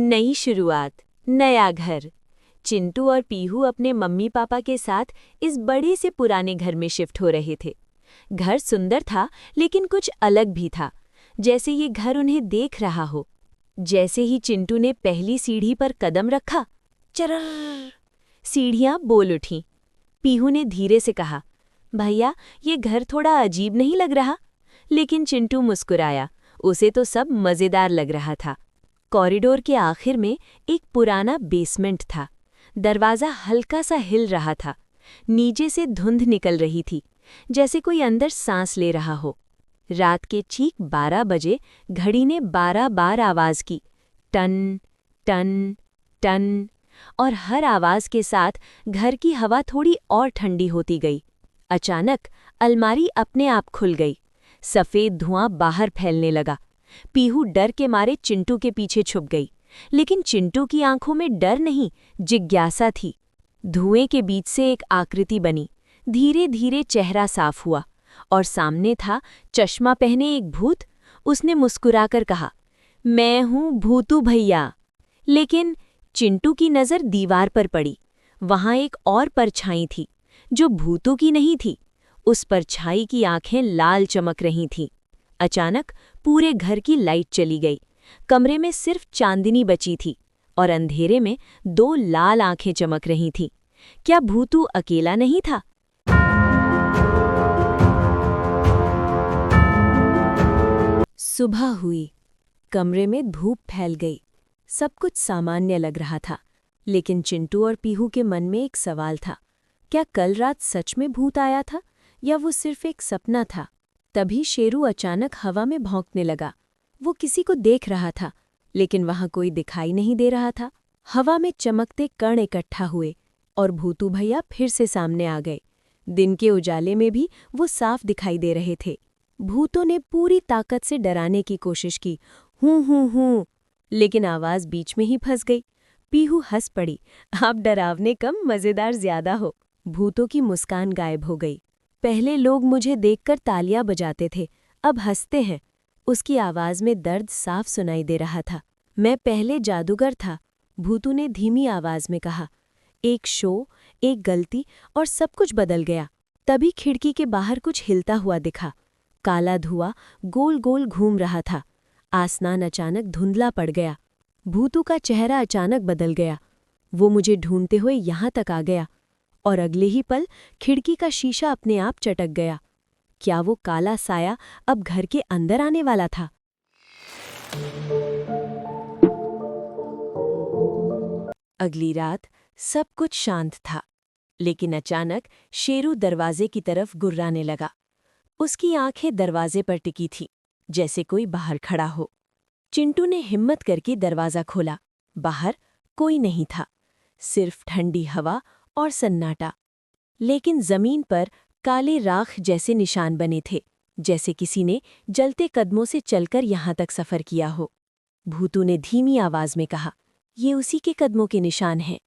नई शुरुआत, नया घर। चिंटू और पीहू अपने मम्मी पापा के साथ इस बड़े से पुराने घर में शिफ्ट हो रहे थे। घर सुंदर था, लेकिन कुछ अलग भी था, जैसे ये घर उन्हें देख रहा हो। जैसे ही चिंटू ने पहली सीढ़ी पर कदम रखा, चरर, सीढ़ियां बोल उठीं। पीहू ने धीरे से कहा, भैया, ये घर थोड़ा अजीब नहीं लग रहा? लेकिन चिंटू मुस्कुराया, उसे तो सब मज़ेदार लग रहा था। कॉरिडोर के आखिर में एक पुराना बेसमेंट था। दरवाज़ा हल्का सा हिल रहा था। नीचे से धुंध निकल रही थी, जैसे कोई अंदर सांस ले रहा हो। रात के ठीक 12 बजे घड़ी ने 12 बार आवाज़ की, टन टन टन, और हर आवाज़ के साथ घर की हवा थोड़ी और ठंडी होती गई। अचानक अलमारी अपने आप खुल गई। सफ़ेद धुआं बाहर फैलने लगा। पीहू डर के मारे चिंटू के पीछे छुप गई, लेकिन चिंटू की आंखों में डर नहीं, जिज्ञासा थी। धुएं के बीच से एक आकृति बनी। धीरे धीरे चेहरा साफ हुआ और सामने था चश्मा पहने एक भूत। उसने मुस्कुराकर कहा, मैं हूं भूतू भैया। लेकिन चिंटू की नज़र दीवार पर पड़ी। वहां एक और परछाई थी, जो भूतू की नहीं थी। उस परछाई की आंखें लाल चमक रही थीं। अचानक पूरे घर की लाइट चली गई। कमरे में सिर्फ चांदनी बची थी और अंधेरे में 2 लाल आंखें चमक रही थीं। क्या भूतू अकेला नहीं था? सुबह हुई। कमरे में धूप फैल गई। सब कुछ सामान्य लग रहा था, लेकिन चिंटू और पीहू के मन में एक सवाल था। क्या कल रात सच में भूत आया था, या वो सिर्फ एक सपना था? तभी शेरू अचानक हवा में भौंकने लगा। वो किसी को देख रहा था, लेकिन वहां कोई दिखाई नहीं दे रहा था। हवा में चमकते कण इकट्ठा हुए और भूतू भैया फिर से सामने आ गए। दिन के उजाले में भी वो साफ दिखाई दे रहे थे। भूतों ने पूरी ताकत से डराने की कोशिश की, हूँ, लेकिन आवाज बीच में ही फंस गई। पीहू हंस पड़ी, आप डरावने कम मज़ेदार ज्यादा हो। भूतों की मुस्कान गायब हो गई। पहले लोग मुझे देखकर तालियां बजाते थे, अब हंसते हैं। उसकी आवाज़ में दर्द साफ सुनाई दे रहा था। मैं पहले जादूगर था, भूतू ने धीमी आवाज़ में कहा। एक शो, एक गलती और सब कुछ बदल गया। तभी खिड़की के बाहर कुछ हिलता हुआ दिखा। काला धुआं गोल गोल घूम रहा था। आसमान अचानक धुंधला पड़ गया। भूतू का चेहरा अचानक बदल गया। वो मुझे ढूंढते हुए यहाँ तक आ गया, और अगले ही पल खिड़की का शीशा अपने आप चटक गया। क्या वो काला साया अब घर के अंदर आने वाला था? अगली रात सब कुछ शांत था, लेकिन अचानक शेरू दरवाजे की तरफ गुर्राने लगा। उसकी आंखें दरवाजे पर टिकी थीं, जैसे कोई बाहर खड़ा हो। चिंटू ने हिम्मत करके दरवाज़ा खोला। बाहर कोई नहीं था, सिर्फ ठंडी हवा और सन्नाटा। लेकिन जमीन पर काले राख जैसे निशान बने थे, जैसे किसी ने जलते कदमों से चलकर यहाँ तक सफ़र किया हो। भूतू ने धीमी आवाज़ में कहा, ये उसी के कदमों के निशान हैं।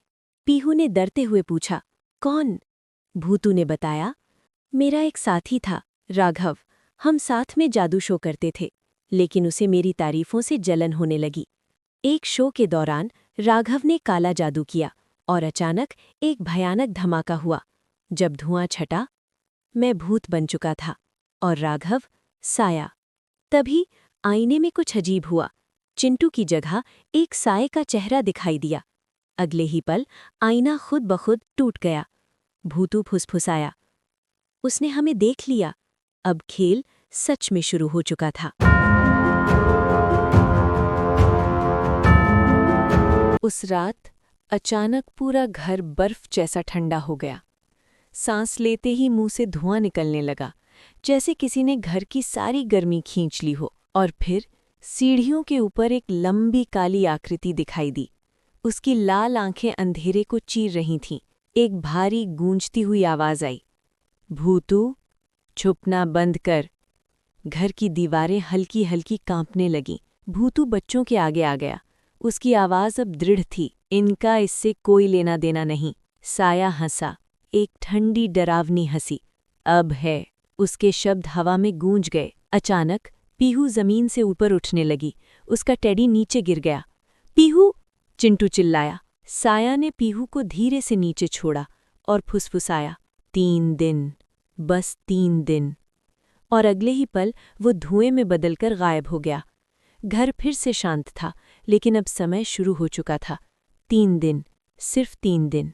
पीहू ने डरते हुए पूछा, कौन? भूतू ने बताया, मेरा एक साथी था, राघव। हम साथ में जादू शो करते थे, लेकिन उसे मेरी तारीफों से जलन होने लगी। एक शो के दौरान राघव ने काला जादू किया और अचानक एक भयानक धमाका हुआ। जब धुआं छटा, मैं भूत बन चुका था और राघव साया। तभी आईने में कुछ अजीब हुआ। चिंटू की जगह एक साये का चेहरा दिखाई दिया। अगले ही पल आईना खुद ब खुद टूट गया। भूतू फुसफुसाया, उसने हमें देख लिया। अब खेल सच में शुरू हो चुका था। उस रात अचानक पूरा घर बर्फ जैसा ठंडा हो गया। सांस लेते ही मुंह से धुआं निकलने लगा, जैसे किसी ने घर की सारी गर्मी खींच ली हो। और फिर सीढ़ियों के ऊपर एक लंबी काली आकृति दिखाई दी। उसकी लाल आंखें अंधेरे को चीर रही थीं। एक भारी गूंजती हुई आवाज आई, भूतू, छुपना बंद कर। घर की दीवारें हल्की हल्की कांपने लगीं। भूतू बच्चों के आगे आ गया। उसकी आवाज अब दृढ़ थी, इनका इससे कोई लेना देना नहीं। साया हंसा, एक ठंडी डरावनी हंसी। अब है। उसके शब्द हवा में गूंज गए। अचानक पीहू जमीन से ऊपर उठने लगी। उसका टेडी नीचे गिर गया। पीहू, चिंटू चिल्लाया। साया ने पीहू को धीरे से नीचे छोड़ा और फुसफुसाया, 3 दिन, बस 3 दिन। और अगले ही पल वो धुएं में बदलकर गायब हो गया। घर फिर से शांत था, लेकिन अब समय शुरू हो चुका था। 3 दिन, सिर्फ 3 दिन।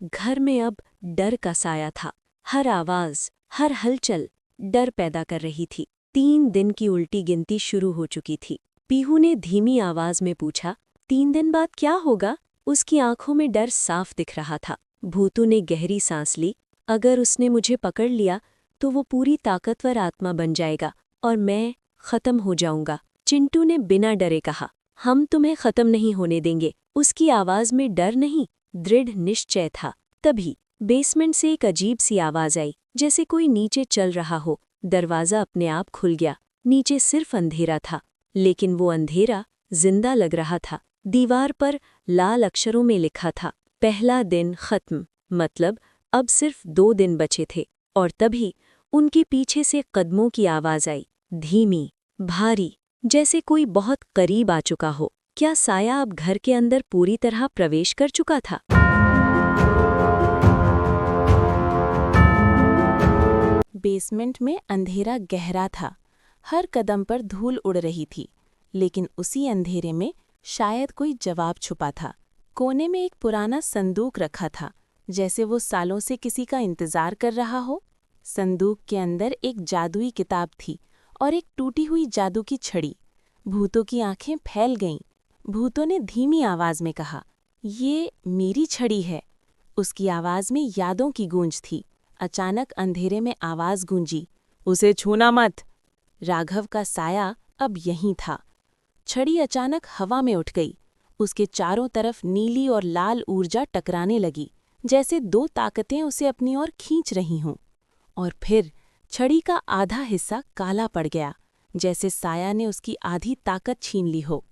घर में अब डर का साया था। हर आवाज, हर हलचल डर पैदा कर रही थी। 3 दिन की उल्टी गिनती शुरू हो चुकी थी। पीहू ने धीमी आवाज में पूछा, 3 दिन बाद क्या होगा? उसकी आंखों में डर साफ दिख रहा था। भूतू ने गहरी सांस ली। अगर उसने मुझे पकड़ लिया तो वो पूरी ताकतवर आत्मा बन जाएगा और मैं खत्म हो जाऊंगा। चिंटू ने बिना डरे कहा, हम तुम्हें खत्म नहीं होने देंगे। उसकी आवाज में डर नहीं, दृढ़ निश्चय था। तभी बेसमेंट से एक अजीब सी आवाज आई, जैसे कोई नीचे चल रहा हो। दरवाजा अपने आप खुल गया। नीचे सिर्फ अंधेरा था, लेकिन वो अंधेरा जिंदा लग रहा था। दीवार पर लाल अक्षरों में लिखा था, पहला दिन खत्म। मतलब अब सिर्फ 2 दिन बचे थे। और तभी उनके पीछे से कदमों की आवाज आई, धीमी, भारी, जैसे कोई बहुत करीब आ चुका हो। क्या साया अब घर के अंदर पूरी तरह प्रवेश कर चुका था? बेसमेंट में अंधेरा गहरा था। हर कदम पर धूल उड़ रही थी, लेकिन उसी अंधेरे में शायद कोई जवाब छुपा था। कोने में एक पुराना संदूक रखा था, जैसे वो सालों से किसी का इंतजार कर रहा हो। संदूक के अंदर एक जादुई किताब थी और एक टूटी हुई जादू की छड़ी। भूतों की आंखें फैल गईं। भूतों ने धीमी आवाज में कहा, ये मेरी छड़ी है। उसकी आवाज में यादों की गूंज थी। अचानक अंधेरे में आवाज गूंजी, उसे छूना मत। राघव का साया अब यहीं था। छड़ी अचानक हवा में उठ गई। उसके चारों तरफ नीली और लाल ऊर्जा टकराने लगी, जैसे 2 ताकतें उसे अपनी ओर खींच रही हों। और फिर छड़ी का आधा हिस्सा काला पड़ गया, जैसे साया ने उसकी आधी ताकत छीन ली हो।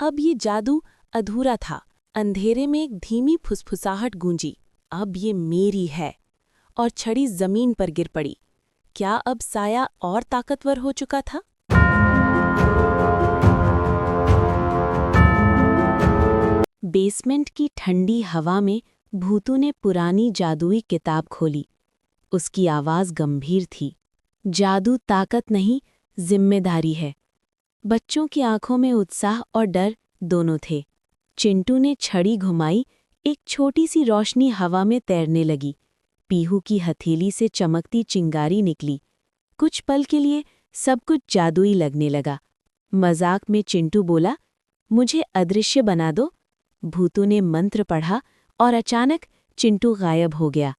अब ये जादू अधूरा था। अंधेरे में एक धीमी फुसफुसाहट गूंजी, अब ये मेरी है। और छड़ी जमीन पर गिर पड़ी। क्या अब साया और ताकतवर हो चुका था? बेसमेंट की ठंडी हवा में भूतू ने पुरानी जादुई किताब खोली। उसकी आवाज गंभीर थी, जादू ताकत नहीं, जिम्मेदारी है। बच्चों की आंखों में उत्साह और डर दोनों थे। चिंटू ने छड़ी घुमाई, एक छोटी सी रोशनी हवा में तैरने लगी। पीहू की हथेली से चमकती चिंगारी निकली। कुछ पल के लिए सब कुछ जादुई लगने लगा। मजाक में चिंटू बोला, मुझे अदृश्य बना दो। भूतू ने मंत्र पढ़ा और अचानक चिंटू गायब हो गया।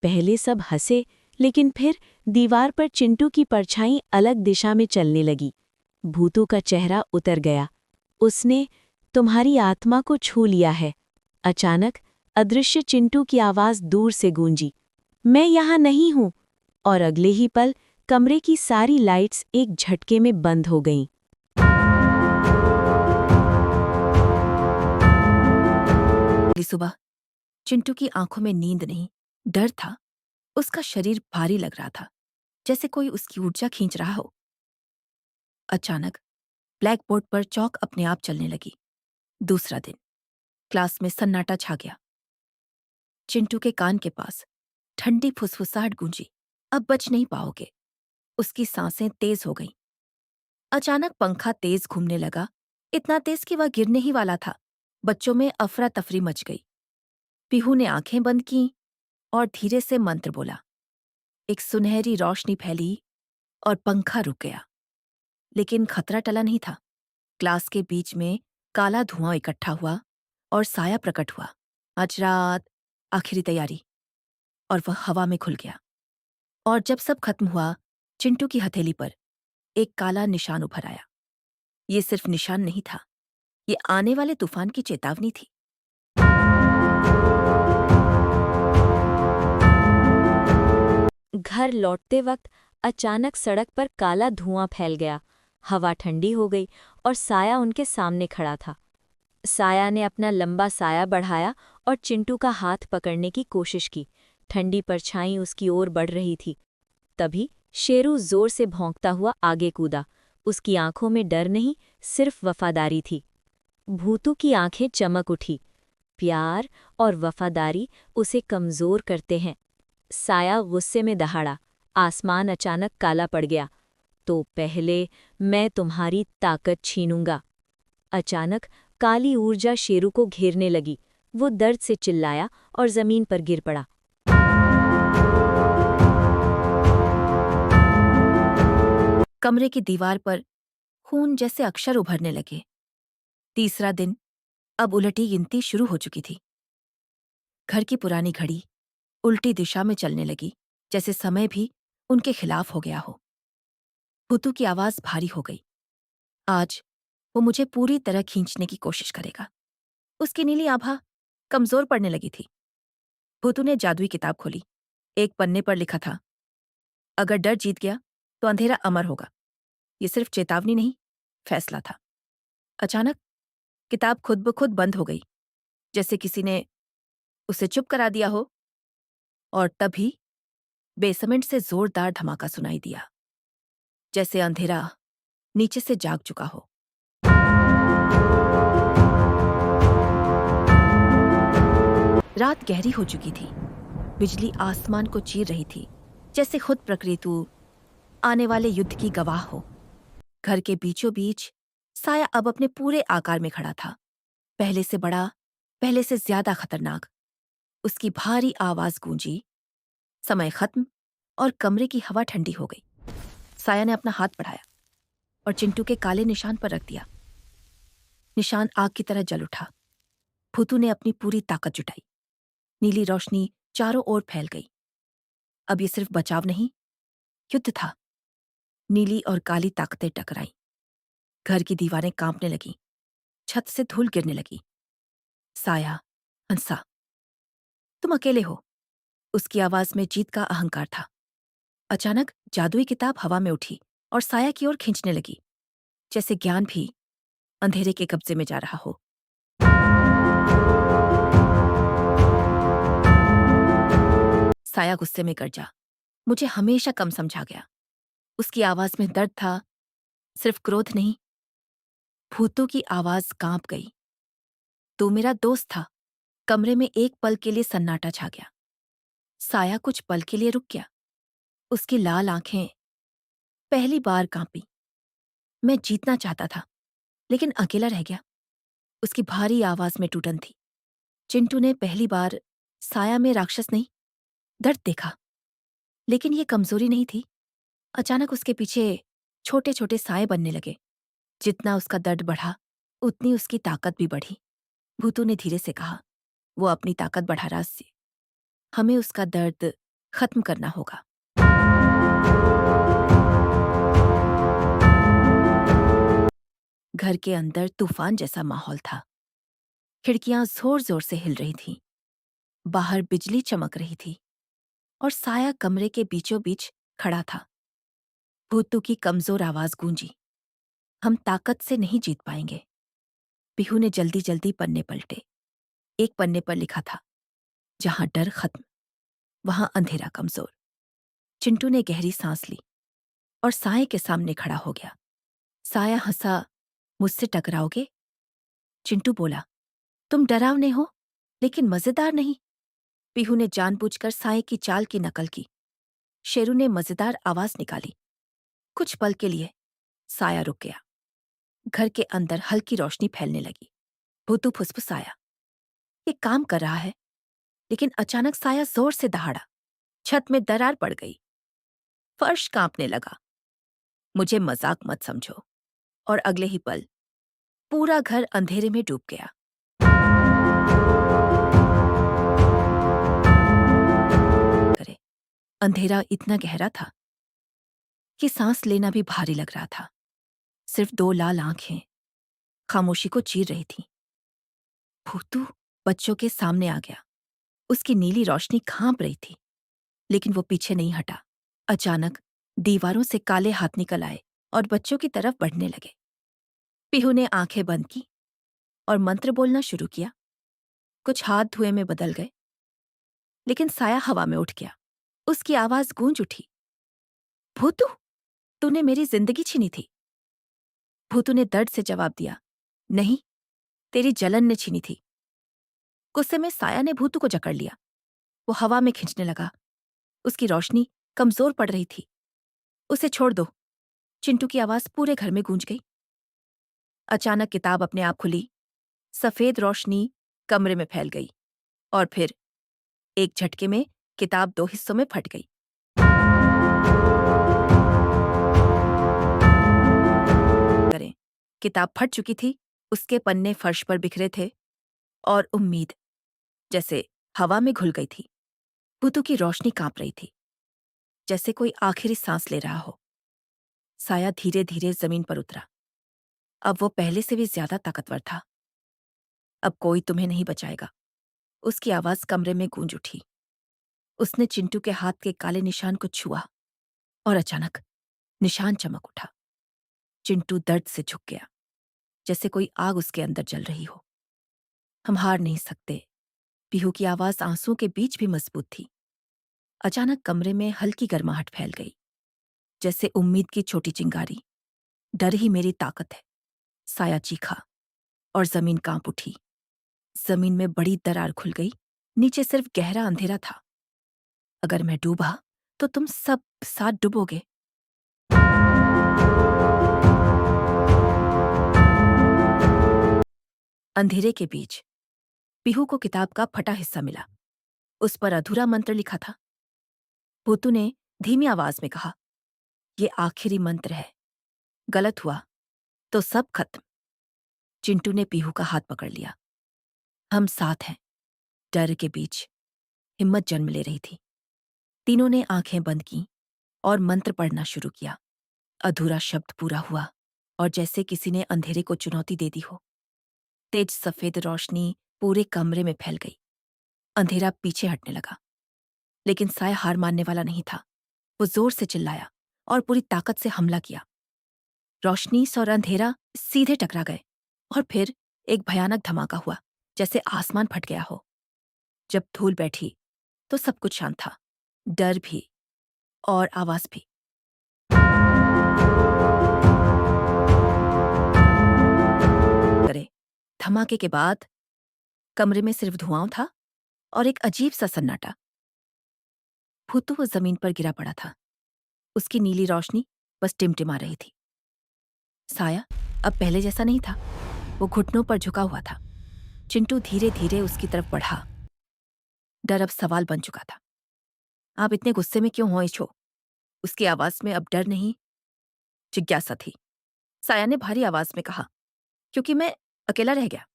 पहले सब हंसे, लेकिन फिर दीवार पर चिंटू की परछाई अलग दिशा में चलने लगी। भूतू का चेहरा उतर गया। उसने तुम्हारी आत्मा को छू लिया है। अचानक अदृश्य चिंटू की आवाज दूर से गूंजी, मैं यहाँ नहीं हूँ। और अगले ही पल कमरे की सारी लाइट्स एक झटके में बंद हो गईं। अगली सुबह चिंटू की आंखों में नींद नहीं, डर था। उसका शरीर भारी लग रहा था, जैसे कोई उसकी ऊर्जा खींच रहा हो। अचानक ब्लैक बोर्ड पर चौक अपने आप चलने लगी। दूसरा दिन, क्लास में सन्नाटा छा गया। चिंटू के कान के पास ठंडी फुसफुसाहट गूंजी, अब बच नहीं पाओगे। उसकी सांसें तेज हो गईं। अचानक पंखा तेज घूमने लगा, इतना तेज कि वह गिरने ही वाला था। बच्चों में अफरा तफरी मच गई। पीहू ने आंखें बंद कीं और धीरे से मंत्र बोला। एक सुनहरी रोशनी फैली और पंखा रुक गया। लेकिन खतरा टला नहीं था। क्लास के बीच में काला धुआं इकट्ठा हुआ और साया प्रकट हुआ। आज रात, आखिरी तैयारी। और वह हवा में खुल गया। और जब सब खत्म हुआ, चिंटू की हथेली पर एक काला निशान उभर आया। ये सिर्फ निशान नहीं था, ये आने वाले तूफान की चेतावनी थी। घर लौटते वक्त अचानक सड़क पर काला धुआं फैल गया। हवा ठंडी हो गई और साया उनके सामने खड़ा था। साया ने अपना लंबा साया बढ़ाया और चिंटू का हाथ पकड़ने की कोशिश की। ठंडी परछाई उसकी ओर बढ़ रही थी। तभी शेरू जोर से भौंकता हुआ आगे कूदा। उसकी आंखों में डर नहीं, सिर्फ वफादारी थी। भूतू की आंखें चमक उठी। प्यार और वफादारी उसे कमजोर करते हैं। साया गुस्से में दहाड़ा। आसमान अचानक काला पड़ गया। तो पहले मैं तुम्हारी ताकत छीनूंगा। अचानक काली ऊर्जा शेरू को घेरने लगी। वो दर्द से चिल्लाया और जमीन पर गिर पड़ा। कमरे की दीवार पर खून जैसे अक्षर उभरने लगे। तीसरा दिन अब उलटी गिनती शुरू हो चुकी थी। घर की पुरानी घड़ी उल्टी दिशा में चलने लगी, जैसे समय भी उनके खिलाफ हो गया हो। भूतू की आवाज भारी हो गई। आज वो मुझे पूरी तरह खींचने की कोशिश करेगा। उसकी नीली आभा कमजोर पड़ने लगी थी। भूतू ने जादुई किताब खोली। एक पन्ने पर लिखा था, अगर डर जीत गया तो अंधेरा अमर होगा। ये सिर्फ चेतावनी नहीं, फैसला था। अचानक किताब खुद ब खुद बंद हो गई, जैसे किसी ने उसे चुप करा दिया हो। और तभी बेसमेंट से जोरदार धमाका सुनाई दिया, जैसे अंधेरा नीचे से जाग चुका हो। रात गहरी हो चुकी थी। बिजली आसमान को चीर रही थी, जैसे खुद प्रकृति आने वाले युद्ध की गवाह हो। घर के बीचों बीच साया अब अपने पूरे आकार में खड़ा था। पहले से बड़ा, पहले से ज्यादा खतरनाक। उसकी भारी आवाज गूंजी। समय खत्म और कमरे की हवा ठंडी हो गई। साया ने अपना हाथ बढ़ाया और चिंटू के काले निशान पर रख दिया। निशान आग की तरह जल उठा। भूतू ने अपनी पूरी ताकत जुटाई। नीली रोशनी चारों ओर फैल गई। अब ये सिर्फ बचाव नहीं, युद्ध था। नीली और काली ताकतें टकराईं। घर की दीवारें कांपने लगीं। छत से धूल गिरने लगी। साया, हंसा, तुम अकेले हो। उसकी आवाज में जीत का अहंकार था। अचानक जादुई किताब हवा में उठी और साया की ओर खींचने लगी, जैसे ज्ञान भी अंधेरे के कब्जे में जा रहा हो। साया गुस्से में गरजा। मुझे हमेशा कम समझा गया। उसकी आवाज में दर्द था, सिर्फ क्रोध नहीं। भूतों की आवाज कांप गई। तू मेरा दोस्त था। कमरे में एक पल के लिए सन्नाटा छा गया। साया कुछ पल के लिए रुक गया। उसकी लाल आंखें पहली बार कांपी। मैं जीतना चाहता था, लेकिन अकेला रह गया। उसकी भारी आवाज में टूटन थी। चिंटू ने पहली बार साया में राक्षस नहीं, दर्द देखा। लेकिन ये कमजोरी नहीं थी। अचानक उसके पीछे छोटे छोटे साए बनने लगे। जितना उसका दर्द बढ़ा, उतनी उसकी ताकत भी बढ़ी। भूतू ने धीरे से कहा, वो अपनी ताकत बढ़ा रहा है। हमें उसका दर्द खत्म करना होगा। घर के अंदर तूफान जैसा माहौल था। खिड़कियां जोर जोर से हिल रही थीं। बाहर बिजली चमक रही थी और साया कमरे के बीचों बीच खड़ा था। भूतू की कमजोर आवाज गूंजी, हम ताकत से नहीं जीत पाएंगे। पीहू ने जल्दी जल्दी पन्ने पलटे। एक पन्ने पर लिखा था, जहां डर खत्म, वहां अंधेरा कमजोर। चिंटू ने गहरी सांस ली और साये के सामने खड़ा हो गया। साया हंसा, मुझसे टकराओगे? चिंटू बोला, तुम डरावने हो, लेकिन मजेदार नहीं। पीहू ने जानबूझकर साये की चाल की नकल की। शेरू ने मजेदार आवाज निकाली। कुछ पल के लिए साया रुक गया। घर के अंदर हल्की रोशनी फैलने लगी। भूतू फुसफुसाया, ये काम कर रहा है। लेकिन अचानक साया जोर से दहाड़ा। छत में दरार पड़ गई। फर्श कांपने लगा। मुझे मजाक मत समझो। और अगले ही पल पूरा घर अंधेरे में डूब गया। करे, अंधेरा इतना गहरा था कि सांस लेना भी भारी लग रहा था। सिर्फ दो लाल आंखें खामोशी को चीर रही थीं। भूतू बच्चों के सामने आ गया। उसकी नीली रोशनी कांप रही थी, लेकिन वो पीछे नहीं हटा। अचानक दीवारों से काले हाथ निकल आए और बच्चों की तरफ बढ़ने लगे। पीहू ने आंखें बंद की और मंत्र बोलना शुरू किया। कुछ हाथ धुएं में बदल गए, लेकिन साया हवा में उठ गया। उसकी आवाज गूंज उठी, भूतू, तूने मेरी जिंदगी छीनी थी, भूतू ने दर्द से जवाब दिया, नहीं, तेरी जलन ने छीनी थी। गुस्से में साया ने भूतू को जकड़ लिया। वो हवा में खींचने लगा। उसकी रोशनी कमजोर पड़ रही थी। उसे छोड़ दो, चिंटू की आवाज पूरे घर में गूंज गई। अचानक किताब अपने आप खुली। सफेद रोशनी कमरे में फैल गई और फिर एक झटके में किताब 2 हिस्सों में फट गई। करें, किताब फट चुकी थी। उसके पन्ने फर्श पर बिखरे थे और उम्मीद जैसे हवा में घुल गई थी। भूतू की रोशनी कांप रही थी, जैसे कोई आखिरी सांस ले रहा हो। साया धीरे धीरे जमीन पर उतरा। अब वो पहले से भी ज्यादा ताकतवर था। अब कोई तुम्हें नहीं बचाएगा, उसकी आवाज कमरे में गूंज उठी। उसने चिंटू के हाथ के काले निशान को छुआ और अचानक निशान चमक उठा। चिंटू दर्द से झुक गया, जैसे कोई आग उसके अंदर जल रही हो। हम हार नहीं सकते, पीहू की आवाज आंसुओं के बीच भी मजबूत थी। अचानक कमरे में हल्की गर्माहट फैल गई, जैसे उम्मीद की छोटी चिंगारी। डर ही मेरी ताकत है, साया चीखा और जमीन कांप उठी। जमीन में बड़ी दरार खुल गई। नीचे सिर्फ गहरा अंधेरा था। अगर मैं डूबा तो तुम सब साथ डूबोगे। अंधेरे के बीच पीहू को किताब का फटा हिस्सा मिला। उस पर अधूरा मंत्र लिखा था। भूतू ने धीमी आवाज में कहा, ये आखिरी मंत्र है, गलत हुआ तो सब खत्म। चिंटू ने पीहू का हाथ पकड़ लिया। हम साथ हैं। डर के बीच हिम्मत जन्म ले रही थी। तीनों ने आंखें बंद की और मंत्र पढ़ना शुरू किया। अधूरा शब्द पूरा हुआ और जैसे किसी ने अंधेरे को चुनौती दे दी हो। तेज सफेद रोशनी पूरे कमरे में फैल गई। अंधेरा पीछे हटने लगा, लेकिन साया हार मानने वाला नहीं था। वो जोर से चिल्लाया और पूरी ताकत से हमला किया। रोशनी और अंधेरा सीधे टकरा गए और फिर एक भयानक धमाका हुआ, जैसे आसमान फट गया हो। जब धूल बैठी तो सब कुछ शांत था, डर भी और आवाज भी। धमाके के बाद कमरे में सिर्फ धुआं था और एक अजीब सा सन्नाटा। भूतू वो जमीन पर गिरा पड़ा था। उसकी नीली रोशनी बस टिमटिमा रही थी। साया अब पहले जैसा नहीं था। वो घुटनों पर झुका हुआ था। चिंटू धीरे धीरे उसकी तरफ बढ़ा। डर अब सवाल बन चुका था। आप इतने गुस्से में क्यों हो ईशो? उसकी आवाज में अब डर नहीं, जिज्ञासा थी। साया ने भारी आवाज में कहा, क्योंकि मैं अकेला रह गया।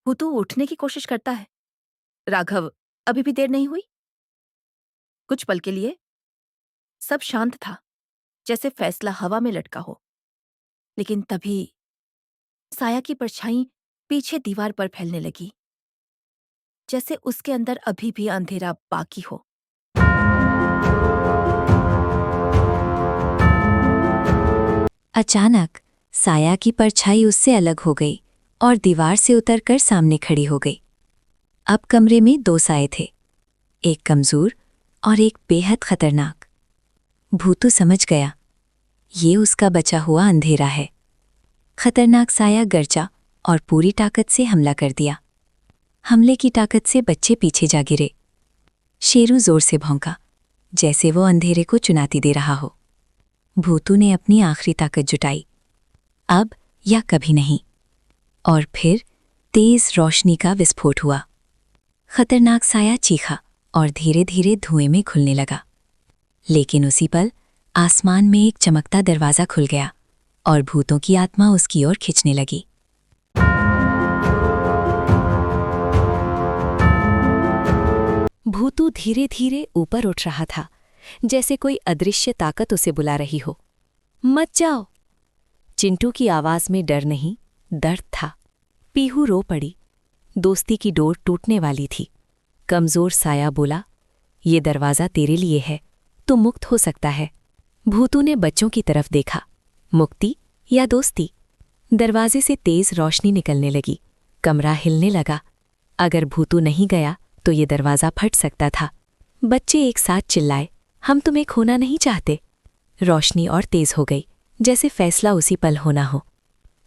भूतू उठने की कोशिश करता है। राघव, अभी भी देर नहीं हुई? कुछ पल के लिए सब शांत था, जैसे फैसला हवा में लटका हो। लेकिन तभी साया की परछाई पीछे दीवार पर फैलने लगी, जैसे उसके अंदर अभी भी अंधेरा बाकी हो। अचानक साया की परछाई उससे अलग हो गई और दीवार से उतरकर सामने खड़ी हो गई। अब कमरे में 2 साए थे, एक कमजोर और एक बेहद खतरनाक। भूतू समझ गया, ये उसका बचा हुआ अंधेरा है। खतरनाक साया गरजा और पूरी ताकत से हमला कर दिया। हमले की ताकत से बच्चे पीछे जा गिरे। शेरू जोर से भौंका, जैसे वो अंधेरे को चुनौती दे रहा हो। भूतू ने अपनी आखिरी ताकत जुटाई, अब या कभी नहीं। और फिर तेज रोशनी का विस्फोट हुआ। खतरनाक साया चीखा और धीरे धीरे धुएं में खुलने लगा। लेकिन उसी पल आसमान में एक चमकता दरवाज़ा खुल गया और भूतों की आत्मा उसकी ओर खिंचने लगी। भूतू धीरे धीरे ऊपर उठ रहा था, जैसे कोई अदृश्य ताकत उसे बुला रही हो। मत जाओ! चिंटू की आवाज में डर नहीं, दर्द था। पीहू रो पड़ी। दोस्ती की डोर टूटने वाली थी। कमजोर साया बोला, ये दरवाज़ा तेरे लिए है, तो मुक्त हो सकता है। भूतू ने बच्चों की तरफ देखा, मुक्ति या दोस्ती? दरवाजे से तेज रोशनी निकलने लगी। कमरा हिलने लगा। अगर भूतू नहीं गया तो ये दरवाज़ा फट सकता था। बच्चे एक साथ चिल्लाए, हम तुम्हें खोना नहीं चाहते। रोशनी और तेज हो गई, जैसे फैसला उसी पल होना हो।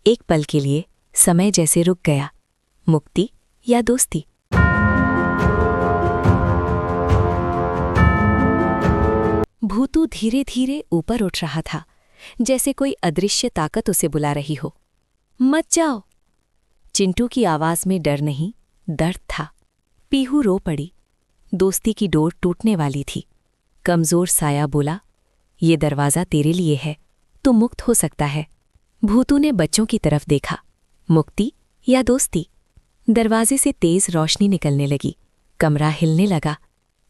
एक पल के लिए समय जैसे रुक गया। मुक्ति या दोस्ती? भूतू धीरे धीरे ऊपर उठ रहा था, जैसे कोई अदृश्य ताकत उसे बुला रही हो। मत जाओ! चिंटू की आवाज में डर नहीं, दर्द था। पीहू रो पड़ी। दोस्ती की डोर टूटने वाली थी। कमजोर साया बोला, ये दरवाज़ा तेरे लिए है, तू मुक्त हो सकता है। भूतू ने बच्चों की तरफ देखा। मुक्ति या दोस्ती? दरवाजे से तेज रोशनी निकलने लगी। कमरा हिलने लगा।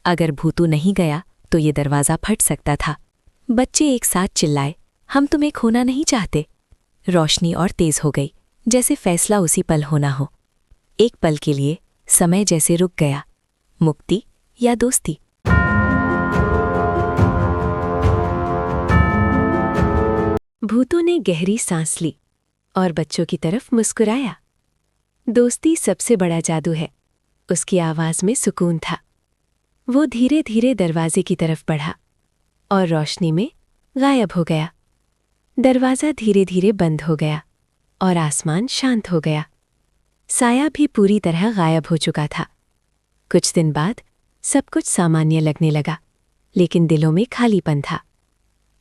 अगर भूतू नहीं गया तो ये दरवाज़ा फट सकता था। बच्चे एक साथ चिल्लाए, हम तुम्हें खोना नहीं चाहते। रोशनी और तेज हो गई, जैसे फैसला उसी पल होना हो। एक पल के लिए समय जैसे रुक गया। मुक्ति या दोस्ती? भूतू ने गहरी सांस ली और बच्चों की तरफ मुस्कुराया। दोस्ती सबसे बड़ा जादू है। उसकी आवाज में सुकून था। वो धीरे धीरे दरवाजे की तरफ बढ़ा और रोशनी में गायब हो गया। दरवाज़ा धीरे धीरे बंद हो गया और आसमान शांत हो गया। साया भी पूरी तरह गायब हो चुका था। कुछ दिन बाद सब कुछ सामान्य लगने लगा, लेकिन दिलों में खालीपन था।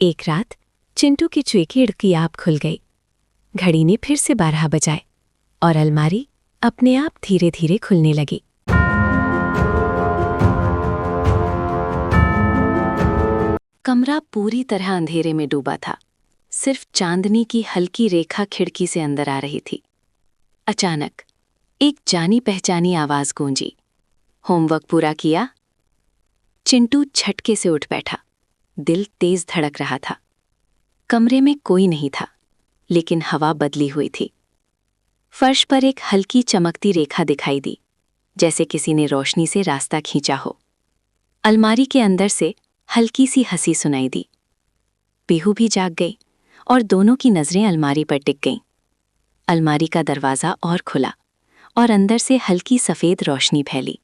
एक रात चिंटू की चुईकीड़ की आँख खुल गई। घड़ी ने फिर से 12 बजाए और अलमारी अपने आप धीरे धीरे खुलने लगी। कमरा पूरी तरह अंधेरे में डूबा था। सिर्फ चांदनी की हल्की रेखा खिड़की से अंदर आ रही थी। अचानक एक जानी पहचानी आवाज गूंजी, होमवर्क पूरा किया? चिंटू झटके से उठ बैठा। दिल तेज धड़क रहा था। कमरे में कोई नहीं था, लेकिन हवा बदली हुई थी। फर्श पर एक हल्की चमकती रेखा दिखाई दी, जैसे किसी ने रोशनी से रास्ता खींचा हो। अलमारी के अंदर से हल्की सी हंसी सुनाई दी। पीहू भी जाग गई और दोनों की नजरें अलमारी पर टिक गईं। अलमारी का दरवाज़ा और खुला और अंदर से हल्की सफ़ेद रोशनी फैली।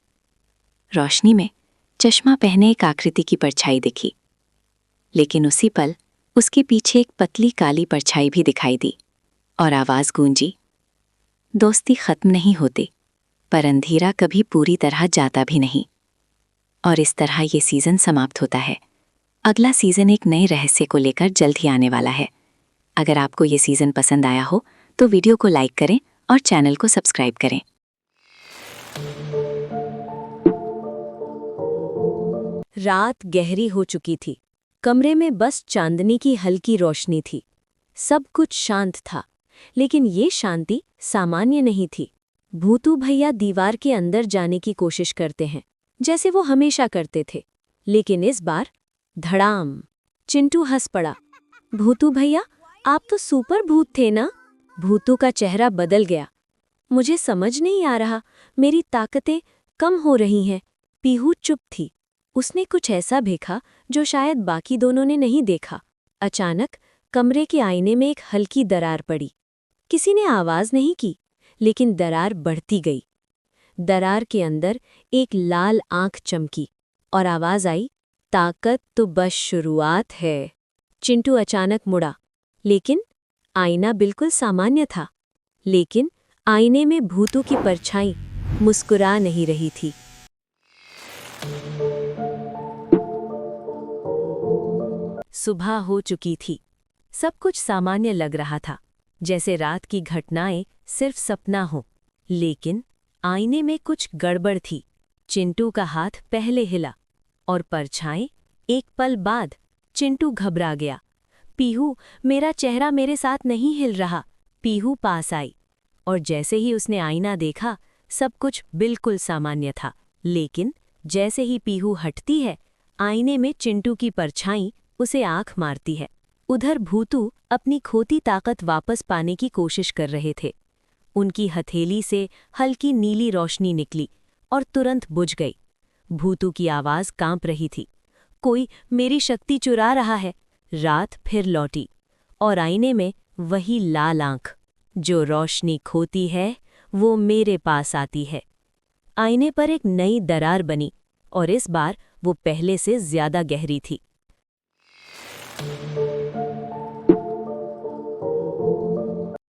रोशनी में चश्मा पहने एक आकृति की परछाई दिखी, लेकिन उसी पल उसके पीछे एक पतली काली परछाई भी दिखाई दी और आवाज़ गूंजी, दोस्ती खत्म नहीं होती, पर अंधेरा कभी पूरी तरह जाता भी नहीं। और इस तरह ये सीज़न समाप्त होता है। अगला सीज़न एक नए रहस्य को लेकर जल्द ही आने वाला है। अगर आपको ये सीज़न पसंद आया हो तो वीडियो को लाइक करें और चैनल को सब्सक्राइब करें। रात गहरी हो चुकी थी। कमरे में बस चांदनी की हल्की रोशनी थी। सब कुछ शांत था, लेकिन ये शांति सामान्य नहीं थी। भूतू भैया दीवार के अंदर जाने की कोशिश करते हैं, जैसे वो हमेशा करते थे, लेकिन इस बार धड़ाम! चिंटू हंस पड़ा। भूतू भैया, आप तो सुपर भूत थे ना? भूतू का चेहरा बदल गया। मुझे समझ नहीं आ रहा, मेरी ताकतें कम हो रही हैं। पीहू चुप थी। उसने कुछ ऐसा देखा जो शायद बाकी दोनों ने नहीं देखा। अचानक कमरे के आईने में एक हल्की दरार पड़ी। किसी ने आवाज नहीं की, लेकिन दरार बढ़ती गई। दरार के अंदर एक लाल आंख चमकी और आवाज आई, ताकत तो बस शुरुआत है। चिंटू अचानक मुड़ा, लेकिन आईना बिल्कुल सामान्य था। लेकिन आईने में भूतू की परछाई मुस्कुरा नहीं रही थी। सुबह हो चुकी थी। सब कुछ सामान्य लग रहा था, जैसे रात की घटनाएं सिर्फ सपना हो। लेकिन आईने में कुछ गड़बड़ थी। चिंटू का हाथ पहले हिला और परछाई। एक पल बाद चिंटू घबरा गया। पीहू, मेरा चेहरा मेरे साथ नहीं हिल रहा। पीहू पास आई और जैसे ही उसने आईना देखा, सब कुछ बिल्कुल सामान्य था। लेकिन जैसे ही पीहू हटती है, आईने में चिंटू की परछाई उसे आंख मारती है। उधर भूतू अपनी खोती ताकत वापस पाने की कोशिश कर रहे थे। उनकी हथेली से हल्की नीली रोशनी निकली और तुरंत बुझ गई। भूतू की आवाज कांप रही थी, कोई मेरी शक्ति चुरा रहा है। रात फिर लौटी और आईने में वही लाल आंख। जो रोशनी खोती है वो मेरे पास आती है। आईने पर एक नई दरार बनी और इस बार वो पहले से ज्यादा गहरी थी।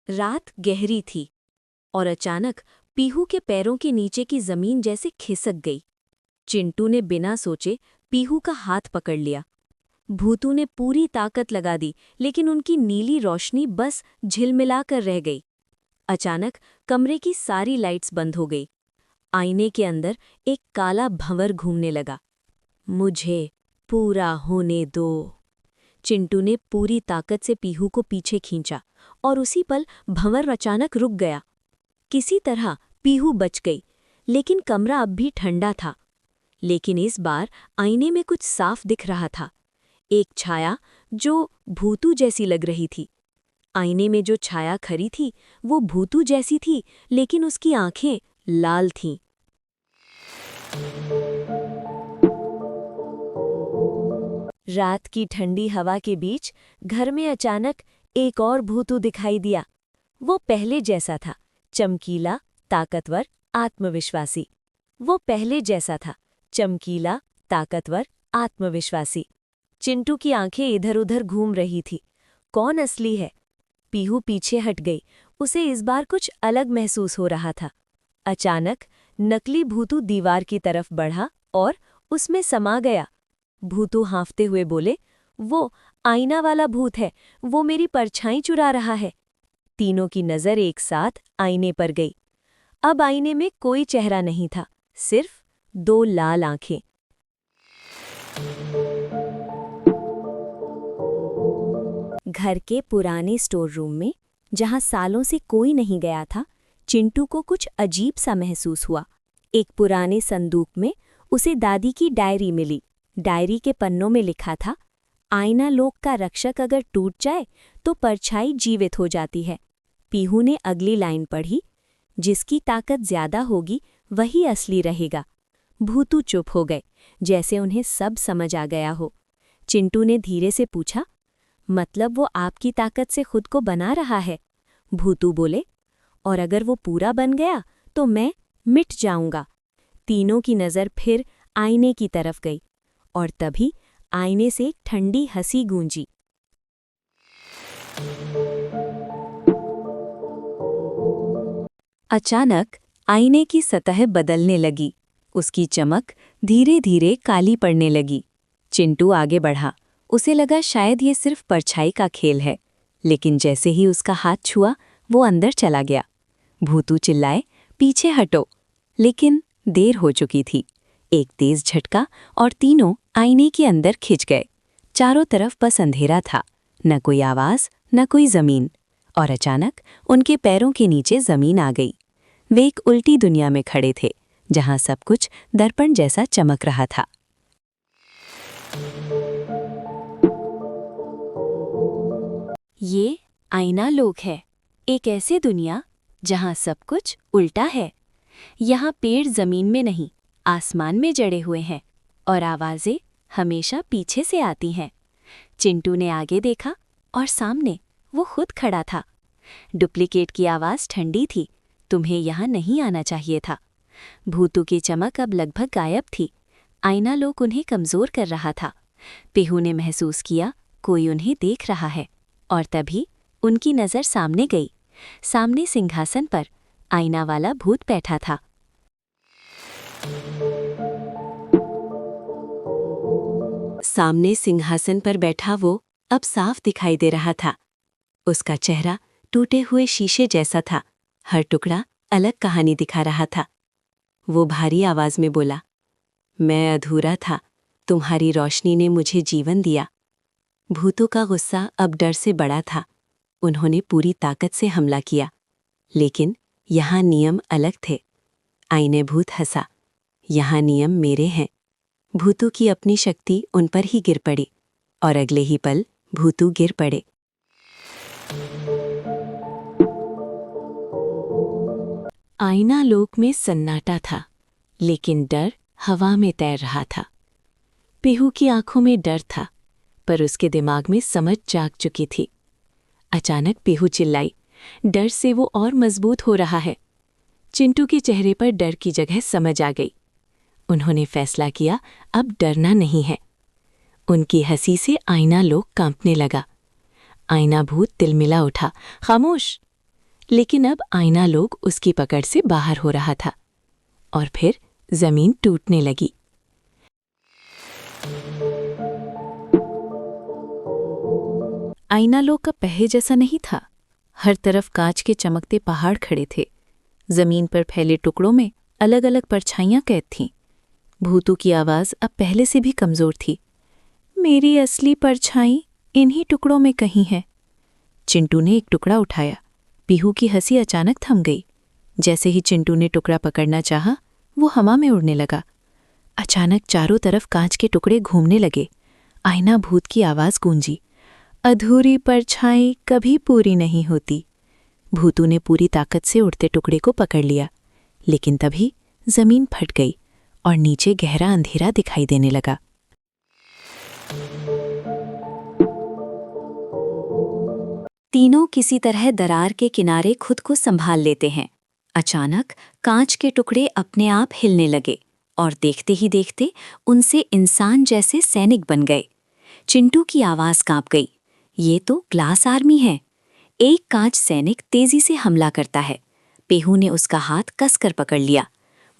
रात गहरी थी और अचानक पीहू के पैरों के नीचे की जमीन जैसे खिसक गई। चिंटू ने बिना सोचे पीहू का हाथ पकड़ लिया। भूतू ने पूरी ताकत लगा दी, लेकिन उनकी नीली रोशनी बस झिलमिलाकर रह गई। अचानक कमरे की सारी लाइट्स बंद हो गई। आईने के अंदर एक काला भंवर घूमने लगा। मुझे पूरा होने दो। चिंटू ने पूरी ताकत से पीहू को पीछे खींचा और उसी पल भंवर अचानक रुक गया। किसी तरह पीहू बच गई, लेकिन कमरा अब भी ठंडा था। लेकिन इस बार आईने में कुछ साफ दिख रहा था, एक छाया जो भूतू जैसी लग रही थी। आईने में जो छाया खड़ी थी वो भूतू जैसी थी, लेकिन उसकी आंखें लाल थीं। रात की ठंडी हवा के बीच घर में अचानक एक और भूतू दिखाई दिया। वो पहले जैसा था, चमकीला, ताकतवर, आत्मविश्वासी। वो पहले जैसा था, चमकीला, ताकतवर, आत्मविश्वासी। चिंटू की आंखें इधर-उधर घूम रही थी। कौन असली है? पीहू पीछे हट गई। उसे इस बार कुछ अलग महसूस हो रहा था। अचानक नकली भूतू दीवार की तरफ बढ़ा और उसमें समा गया। भूतू हाँफते हुए बोले, वो आईना वाला भूत है, वो मेरी परछाई चुरा रहा है। तीनों की नज़र एक साथ आईने पर गई। अब आईने में कोई चेहरा नहीं था, सिर्फ दो लाल आंखें। घर के पुराने स्टोर रूम में, जहां सालों से कोई नहीं गया था, चिंटू को कुछ अजीब सा महसूस हुआ। एक पुराने संदूक में उसे दादी की डायरी मिली। डायरी के पन्नों में लिखा था, आईना लोक का रक्षक अगर टूट जाए तो परछाई जीवित हो जाती है। पीहू ने अगली लाइन पढ़ी, जिसकी ताकत ज्यादा होगी वही असली रहेगा। भूतू चुप हो गए, जैसे उन्हें सब समझ आ गया हो। चिंटू ने धीरे से पूछा, मतलब वो आपकी ताकत से खुद को बना रहा है? भूतू बोले, और अगर वो पूरा बन गया तो मैं मिट जाऊंगा। तीनों की नज़र फिर आईने की तरफ गई और तभी आईने से एक ठंडी हंसी गूंजी। अचानक आईने की सतह बदलने लगी। उसकी चमक धीरे धीरे काली पड़ने लगी। चिंटू आगे बढ़ा। उसे लगा शायद ये सिर्फ परछाई का खेल है, लेकिन जैसे ही उसका हाथ छुआ वो अंदर चला गया। भूतू चिल्लाए, पीछे हटो, लेकिन देर हो चुकी थी। एक तेज झटका और तीनों आईने के अंदर खिंच गए। चारों तरफ बस अंधेरा था, न कोई आवाज, न कोई जमीन। और अचानक उनके पैरों के नीचे जमीन आ गई। वे एक उल्टी दुनिया में खड़े थे, जहां सब कुछ दर्पण जैसा चमक रहा था। ये आईना लोक है, एक ऐसी दुनिया जहां सब कुछ उल्टा है। यहाँ पेड़ जमीन में नहीं, आसमान में जड़े हुए हैं और आवाजें हमेशा पीछे से आती हैं। चिंटू ने आगे देखा और सामने वो खुद खड़ा था। डुप्लीकेट की आवाज़ ठंडी थी, तुम्हें यहाँ नहीं आना चाहिए था। भूतू की चमक अब लगभग गायब थी। आईना लोक उन्हें कमज़ोर कर रहा था। पीहू ने महसूस किया कोई उन्हें देख रहा है, और तभी उनकी नज़र सामने गई। सामने सिंहासन पर आईना वाला भूत बैठा था। सामने सिंहासन पर बैठा वो अब साफ दिखाई दे रहा था। उसका चेहरा टूटे हुए शीशे जैसा था, हर टुकड़ा अलग कहानी दिखा रहा था। वो भारी आवाज में बोला, मैं अधूरा था, तुम्हारी रोशनी ने मुझे जीवन दिया। भूतों का गुस्सा अब डर से बड़ा था। उन्होंने पूरी ताकत से हमला किया, लेकिन यहाँ नियम अलग थे। आईने भूत हंसा, यहाँ नियम मेरे हैं। भूतों की अपनी शक्ति उन पर ही गिर पड़ी और अगले ही पल भूतू गिर पड़े। आईना लोक में सन्नाटा था, लेकिन डर हवा में तैर रहा था। पीहू की आंखों में डर था, पर उसके दिमाग में समझ जाग चुकी थी। अचानक पीहू चिल्लाई, डर से वो और मजबूत हो रहा है। चिंटू के चेहरे पर डर की जगह समझ आ गई। उन्होंने फैसला किया, अब डरना नहीं है। उनकी हंसी से आईना लोक कांपने लगा। आईना भूत तिलमिला उठा, खामोश। लेकिन अब आईना लोक उसकी पकड़ से बाहर हो रहा था और फिर जमीन टूटने लगी। आईना लोक का पहले जैसा नहीं था। हर तरफ कांच के चमकते पहाड़ खड़े थे। जमीन पर फैले टुकड़ों में अलग अलग परछाइयां कैद थीं। भूतू की आवाज अब पहले से भी कमजोर थी। मेरी असली परछाई इन्हीं टुकड़ों में कहीं है। चिंटू ने एक टुकड़ा उठाया। पीहू की हंसी अचानक थम गई। जैसे ही चिंटू ने टुकड़ा पकड़ना चाहा, वो हवा में उड़ने लगा। अचानक चारों तरफ कांच के टुकड़े घूमने लगे। आईना भूत की आवाज गूंजी, अधूरी परछाई कभी पूरी नहीं होती। भूतू ने पूरी ताकत से उड़ते टुकड़े को पकड़ लिया, लेकिन तभी जमीन फट गई और नीचे गहरा अंधेरा दिखाई देने लगा। तीनों किसी तरह दरार के किनारे खुद को संभाल लेते हैं। अचानक कांच के टुकड़े अपने आप हिलने लगे और देखते ही देखते उनसे इंसान जैसे सैनिक बन गए। चिंटू की आवाज कांप गई। ये तो ग्लास आर्मी है। एक कांच सैनिक तेजी से हमला करता है। पेहू ने उसका हाथ कसकर पकड़ लिया।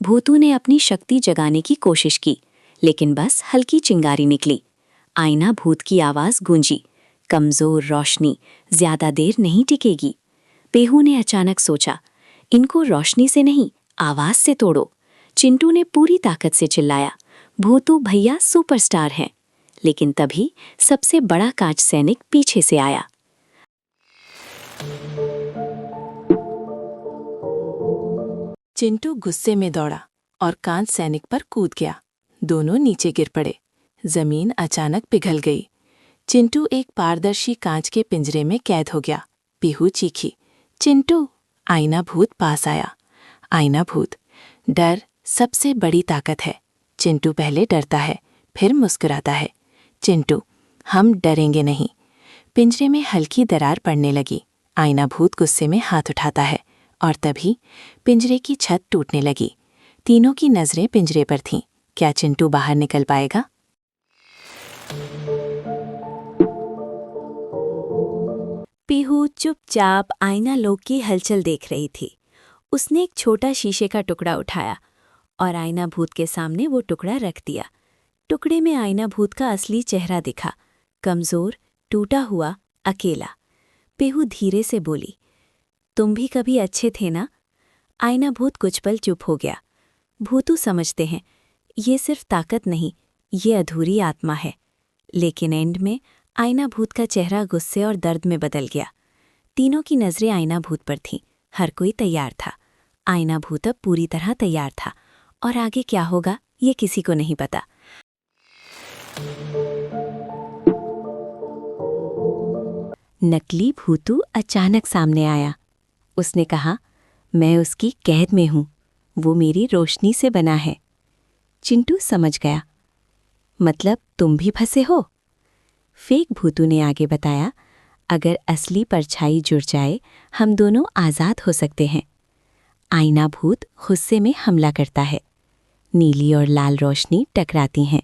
भूतू ने अपनी शक्ति जगाने की कोशिश की, लेकिन बस हल्की चिंगारी निकली। आईना भूत की आवाज गूंजी, कमजोर रोशनी ज्यादा देर नहीं टिकेगी। पेहू ने अचानक सोचा, इनको रोशनी से नहीं, आवाज से तोड़ो। चिंटू ने पूरी ताकत से चिल्लाया, भूतू भैया सुपरस्टार हैं। लेकिन तभी सबसे बड़ा कांच सैनिक पीछे से आया। चिंटू गुस्से में दौड़ा और कांच सैनिक पर कूद गया। दोनों नीचे गिर पड़े। जमीन अचानक पिघल गई। चिंटू एक पारदर्शी कांच के पिंजरे में कैद हो गया। पीहू चीखी, चिंटू! आईना भूत पास आया। आईना भूत, डर सबसे बड़ी ताकत है। चिंटू पहले डरता है, फिर मुस्कुराता है। चिंटू, हम डरेंगे नहीं। पिंजरे में हल्की दरार पड़ने लगी। आईना भूत गुस्से में हाथ उठाता है और तभी पिंजरे की छत टूटने लगी। तीनों की नजरें पिंजरे पर थीं। क्या चिंटू बाहर निकल पाएगा? पीहू चुपचाप आईना लोक की हलचल देख रही थी। उसने एक छोटा शीशे का टुकड़ा उठाया और आईना भूत के सामने वो टुकड़ा रख दिया। टुकड़े में आईना भूत का असली चेहरा दिखा, कमजोर, टूटा हुआ, अकेला। पेहू धीरे से बोली, तुम भी कभी अच्छे थे ना? आईना भूत कुछ पल चुप हो गया। भूतू समझते हैं, ये सिर्फ ताकत नहीं, ये अधूरी आत्मा है। लेकिन एंड में आईना भूत का चेहरा गुस्से और दर्द में बदल गया। तीनों की नजरें आईना भूत पर थीं। हर कोई तैयार था। आईना भूत अब पूरी तरह तैयार था और आगे क्या होगा ये किसी को नहीं पता। नकली भूतू अचानक सामने आया। उसने कहा, मैं उसकी कैद में हूं। वो मेरी रोशनी से बना है। चिंटू समझ गया, मतलब तुम भी फंसे हो? फेक भूतू ने आगे बताया, अगर असली परछाई जुड़ जाए हम दोनों आज़ाद हो सकते हैं। आईना भूत गुस्से में हमला करता है। नीली और लाल रोशनी टकराती हैं।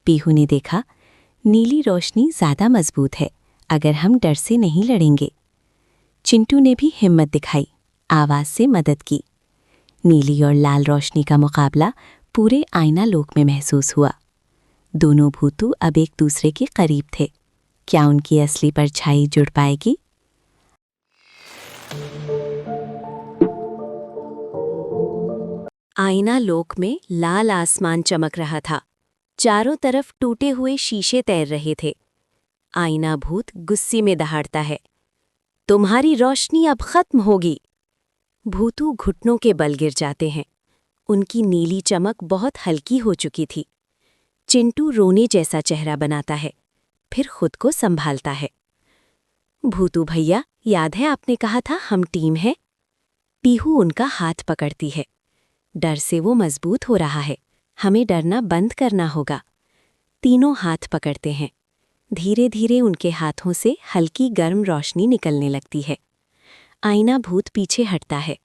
पीहू ने देखा, नीली रोशनी ज़्यादा मजबूत है अगर हम डर से नहीं लड़ेंगे। चिंटू ने भी हिम्मत दिखाई, आवाज़ से मदद की। नीली और लाल रोशनी का मुकाबला पूरे आईना लोक में महसूस हुआ। दोनों भूतू अब एक दूसरे के करीब थे। क्या उनकी असली परछाई जुड़ पाएगी? आईना लोक में लाल आसमान चमक रहा था। चारों तरफ टूटे हुए शीशे तैर रहे थे। आईना भूत गुस्से में दहाड़ता है, तुम्हारी रोशनी अब खत्म होगी। भूतू घुटनों के बल गिर जाते हैं। उनकी नीली चमक बहुत हल्की हो चुकी थी। चिंटू रोने जैसा चेहरा बनाता है, फिर खुद को संभालता है। भूतू भैया, याद है आपने कहा था हम टीम है? पीहू उनका हाथ पकड़ती है। डर से वो मजबूत हो रहा है, हमें डरना बंद करना होगा। तीनों हाथ पकड़ते हैं। धीरे धीरे उनके हाथों से हल्की गर्म रोशनी निकलने लगती है। आईना भूत पीछे हटता है।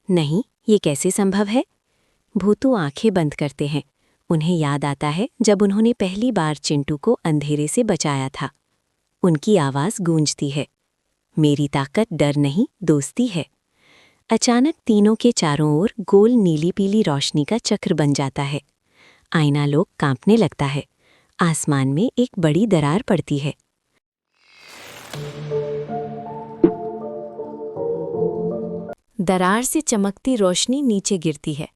नहीं, ये कैसे संभव है? भूतू आंखें बंद करते हैं। उन्हें याद आता है जब उन्होंने पहली बार चिंटू को अंधेरे से बचाया था। उनकी आवाज़ गूंजती है, मेरी ताकत डर नहीं, दोस्ती है। अचानक तीनों के चारों ओर गोल नीली पीली रोशनी का चक्र बन जाता है। आईना लोक कांपने लगता है। आसमान में एक बड़ी दरार पड़ती है। दरार से चमकती रोशनी नीचे गिरती है।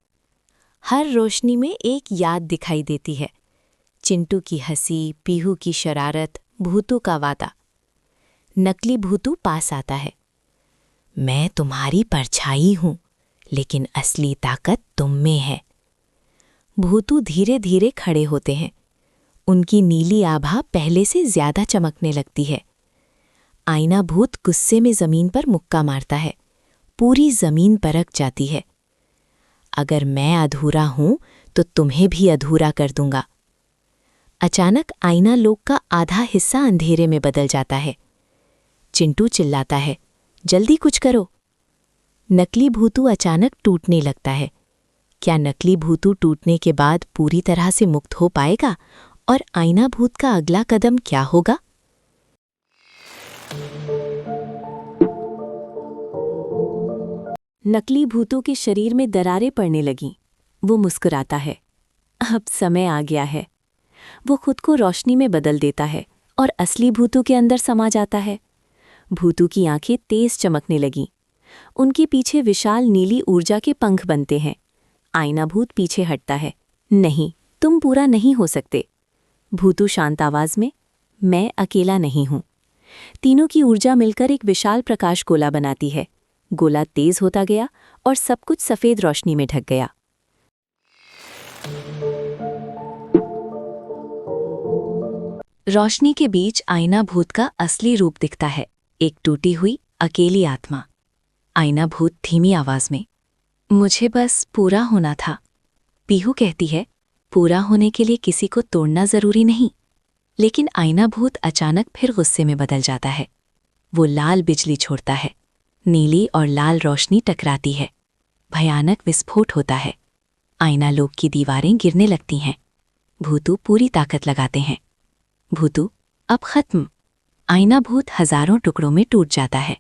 हर रोशनी में एक याद दिखाई देती है। चिंटू की हंसी, पीहू की शरारत, भूतू का वादा। नकली भूतू पास आता है। मैं तुम्हारी परछाई हूं, लेकिन असली ताकत तुम में है। भूतू धीरे धीरे खड़े होते हैं। उनकी नीली आभा पहले से ज्यादा चमकने लगती है। आईना भूत गुस्से में जमीन पर मुक्का मारता है। पूरी जमीन परख जाती है। अगर मैं अधूरा हूं तो तुम्हें भी अधूरा कर दूंगा। अचानक आईना लोक का आधा हिस्सा अंधेरे में बदल जाता है। चिंटू चिल्लाता है, जल्दी कुछ करो। नकली भूतू अचानक टूटने लगता है। क्या नकली भूतू टूटने के बाद पूरी तरह से मुक्त हो पाएगा? और आईना भूत का अगला कदम क्या होगा? नकली भूतों के शरीर में दरारें पड़ने लगीं। वो मुस्कुराता है। अब समय आ गया है। वो खुद को रोशनी में बदल देता है और असली भूतों के अंदर समा जाता है। भूतू की आंखें तेज चमकने लगीं। उनके पीछे विशाल नीली ऊर्जा के पंख बनते हैं। आईना भूत पीछे हटता है। नहीं, तुम पूरा नहीं हो सकते। भूतू शांत आवाज में, मैं अकेला नहीं हूं। तीनों की ऊर्जा मिलकर एक विशाल प्रकाश गोला बनाती है। गोला तेज होता गया और सब कुछ सफेद रोशनी में ढक गया। रोशनी के बीच आईना भूत का असली रूप दिखता है। एक टूटी हुई अकेली आत्मा। आईना भूत धीमी आवाज में, मुझे बस पूरा होना था। पीहू कहती है, पूरा होने के लिए किसी को तोड़ना जरूरी नहीं। लेकिन आईना भूत अचानक फिर गुस्से में बदल जाता है। वो लाल बिजली छोड़ता है। नीली और लाल रोशनी टकराती है। भयानक विस्फोट होता है। आईना लोक की दीवारें गिरने लगती हैं। भूतू पूरी ताकत लगाते हैं। भूतू अब खत्म। आईना भूत हजारों टुकड़ों में टूट जाता है।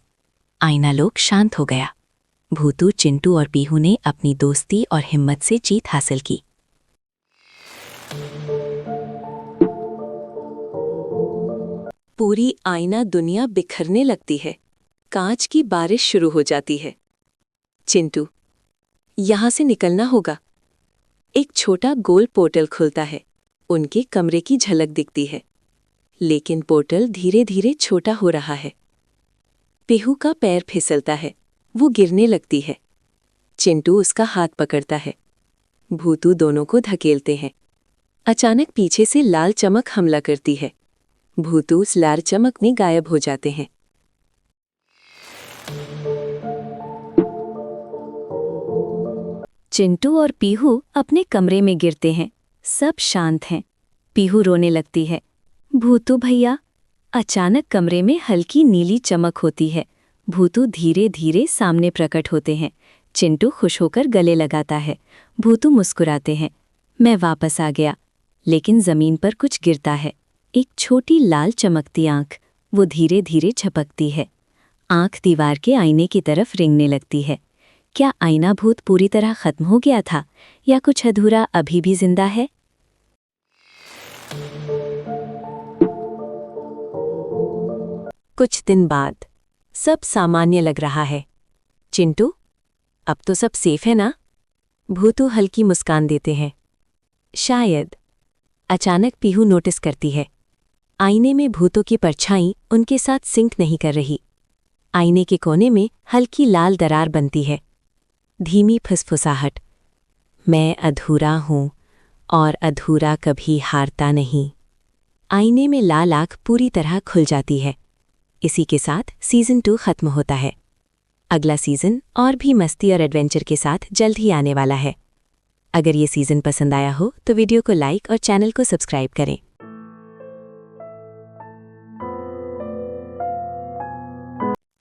आईना लोक शांत हो गया। भूतू, चिंटू और पीहू ने अपनी दोस्ती और हिम्मत से जीत हासिल की। पूरी आईना दुनिया बिखरने लगती है। कांच की बारिश शुरू हो जाती है। चिंटू, यहां से निकलना होगा। एक छोटा गोल पोर्टल खुलता है। उनके कमरे की झलक दिखती है। लेकिन पोर्टल धीरे धीरे छोटा हो रहा है। पीहू का पैर फिसलता है। वो गिरने लगती है। चिंटू उसका हाथ पकड़ता है। भूतू दोनों को धकेलते हैं। अचानक पीछे से लाल चमक हमला करती है। भूतू उस लाल चमक में गायब हो जाते हैं। चिंटू और पीहू अपने कमरे में गिरते हैं। सब शांत हैं। पीहू रोने लगती है। भूतू भैया। अचानक कमरे में हल्की नीली चमक होती है। भूतू धीरे धीरे सामने प्रकट होते हैं। चिंटू खुश होकर गले लगाता है। भूतू मुस्कुराते हैं। मैं वापस आ गया। लेकिन जमीन पर कुछ गिरता है। एक छोटी लाल चमकती आंख। वो धीरे धीरे झपकती है। आंख दीवार के आईने की तरफ रेंगने लगती है। क्या आईना भूत पूरी तरह खत्म हो गया था या कुछ अधूरा अभी भी जिंदा है? कुछ दिन बाद सब सामान्य लग रहा है। चिंटू, अब तो सब सेफ है ना? भूतू हल्की मुस्कान देते हैं। शायद। अचानक पीहू नोटिस करती है। आईने में भूतों की परछाई उनके साथ सिंक नहीं कर रही। आईने के कोने में हल्की लाल दरार बनती है। धीमी फुसफुसाहट, मैं अधूरा हूं और अधूरा कभी हारता नहीं। आईने में लाल आंख पूरी तरह खुल जाती है। इसी के साथ सीजन 2 खत्म होता है। अगला सीजन और भी मस्ती और एडवेंचर के साथ जल्द ही आने वाला है। अगर ये सीजन पसंद आया हो तो वीडियो को लाइक और चैनल को सब्सक्राइब करें।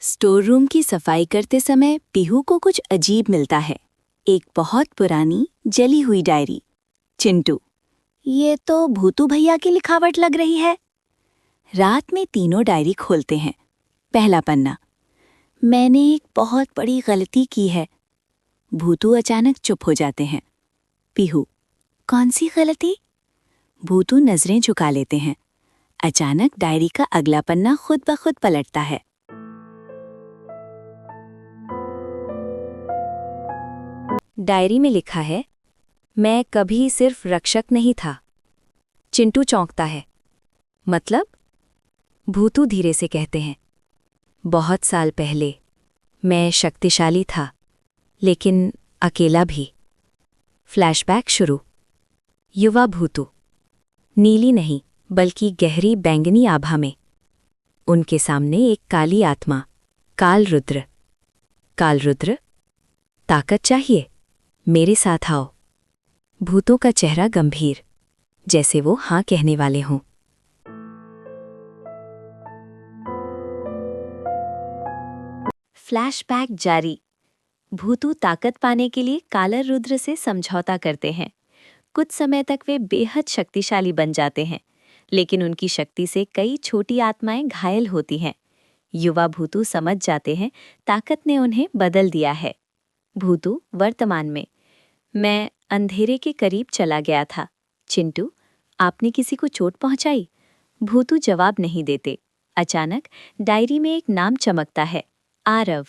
स्टोर रूम की सफाई करते समय पीहू को कुछ अजीब मिलता है। एक बहुत पुरानी जली हुई डायरी। चिंटू, ये तो भूतू भैया की लिखावट लग रही है। रात में तीनों डायरी खोलते हैं। पहला पन्ना, मैंने एक बहुत बड़ी गलती की है। भूतू अचानक चुप हो जाते हैं। पीहू, कौन सी गलती? भूतू नजरें झुका लेते हैं। अचानक डायरी का अगला पन्ना खुद ब खुद पलटता है। डायरी में लिखा है, मैं कभी सिर्फ रक्षक नहीं था। चिंटू चौंकता है। मतलब? भूतू धीरे से कहते हैं, बहुत साल पहले मैं शक्तिशाली था, लेकिन अकेला भी। फ्लैशबैक शुरू। युवा भूतू, नीली नहीं बल्कि गहरी बैंगनी आभा में। उनके सामने एक काली आत्मा, कालरुद्र। कालरुद्र, ताकत चाहिए? मेरे साथ आओ। भूतों का चेहरा गंभीर, जैसे वो हाँ कहने वाले हों। फ्लैशबैक जारी। भूतू ताकत पाने के लिए कालरुद्र से समझौता करते हैं। कुछ समय तक वे बेहद शक्तिशाली बन जाते हैं, लेकिन उनकी शक्ति से कई छोटी आत्माएं घायल होती हैं। युवा भूतू समझ जाते हैं ताकत ने उन्हें बदल दिया है। भूतू वर्तमान में, मैं अंधेरे के करीब चला गया था। चिंटू, आपने किसी को चोट पहुंचाई? भूतू जवाब नहीं देते। अचानक डायरी में एक नाम चमकता है, आरव।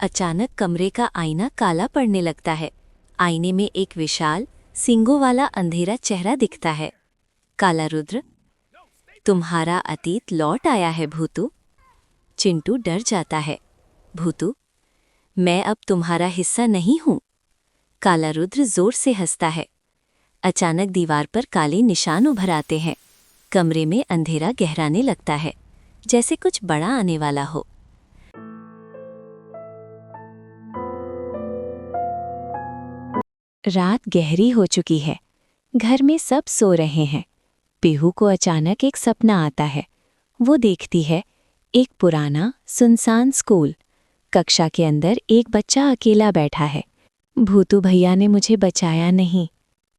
अचानक कमरे का आईना काला पड़ने लगता है। आईने में एक विशाल, सींगों वाला अंधेरा चेहरा दिखता है। कालारुद्र, तुम्हारा अतीत लौट आया है भूतू। चिंटू डर जाता है। भूतू, मैं अब तुम्हारा हिस्सा नहीं हूं। कालारुद्र जोर से हंसता है। अचानक दीवार पर काले निशान उभर आते हैं। कमरे में अंधेरा गहराने लगता है, जैसे कुछ बड़ा आने वाला हो। रात गहरी हो चुकी है। घर में सब सो रहे हैं। पीहू को अचानक एक सपना आता है। वो देखती है एक पुराना सुनसान स्कूल। कक्षा के अंदर एक बच्चा अकेला बैठा है। भूतू भैया ने मुझे बचाया नहीं।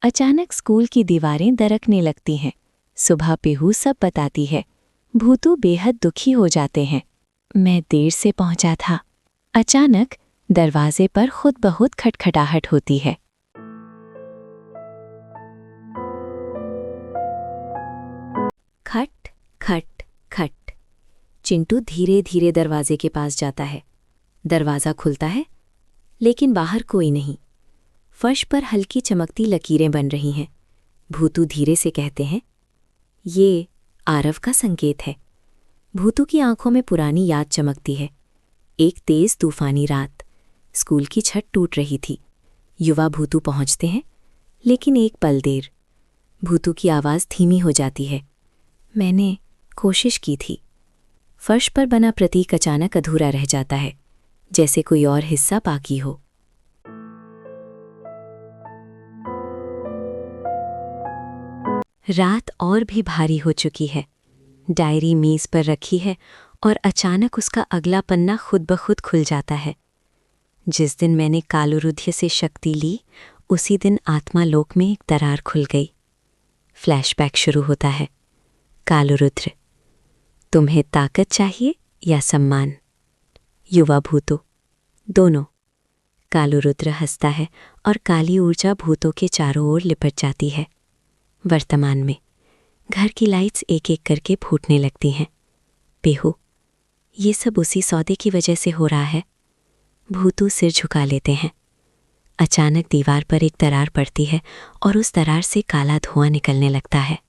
अचानक स्कूल की दीवारें दरकने लगती हैं। सुबह पीहू सब बताती है। भूतू बेहद दुखी हो जाते हैं। मैं देर से पहुंचा था। अचानक दरवाजे पर खुद ब खुद खटखटाहट होती है। खट खट खट। चिंटू धीरे धीरे दरवाजे के पास जाता है। दरवाज़ा खुलता है, लेकिन बाहर कोई नहीं। फर्श पर हल्की चमकती लकीरें बन रही हैं। भूतू धीरे से कहते हैं, ये आरव का संकेत है। भूतू की आंखों में पुरानी याद चमकती है। एक तेज तूफानी रात, स्कूल की छत टूट रही थी। युवा भूतू पहुंचते हैं, लेकिन एक पल देर। भूतू की आवाज़ धीमी हो जाती है, मैंने कोशिश की थी। फर्श पर बना प्रतीक अचानक अधूरा रह जाता है, जैसे कोई और हिस्सा बाकी हो। रात और भी भारी हो चुकी है। डायरी मेज पर रखी है और अचानक उसका अगला पन्ना खुद ब खुद खुल जाता है। जिस दिन मैंने कालरुद्र से शक्ति ली, उसी दिन आत्मा लोक में एक दरार खुल गई। फ्लैशबैक शुरू होता है। कालरुद्र, तुम्हें ताकत चाहिए या सम्मान? युवा भूतू, दोनों। कालरुद्र हंसता है और काली ऊर्जा भूतों के चारों ओर लिपट जाती है। वर्तमान में घर की लाइट्स एक एक करके फूटने लगती हैं। पीहू, ये सब उसी सौदे की वजह से हो रहा है। भूतू सिर झुका लेते हैं। अचानक दीवार पर एक दरार पड़ती है और उस दरार से काला धुआं निकलने लगता है।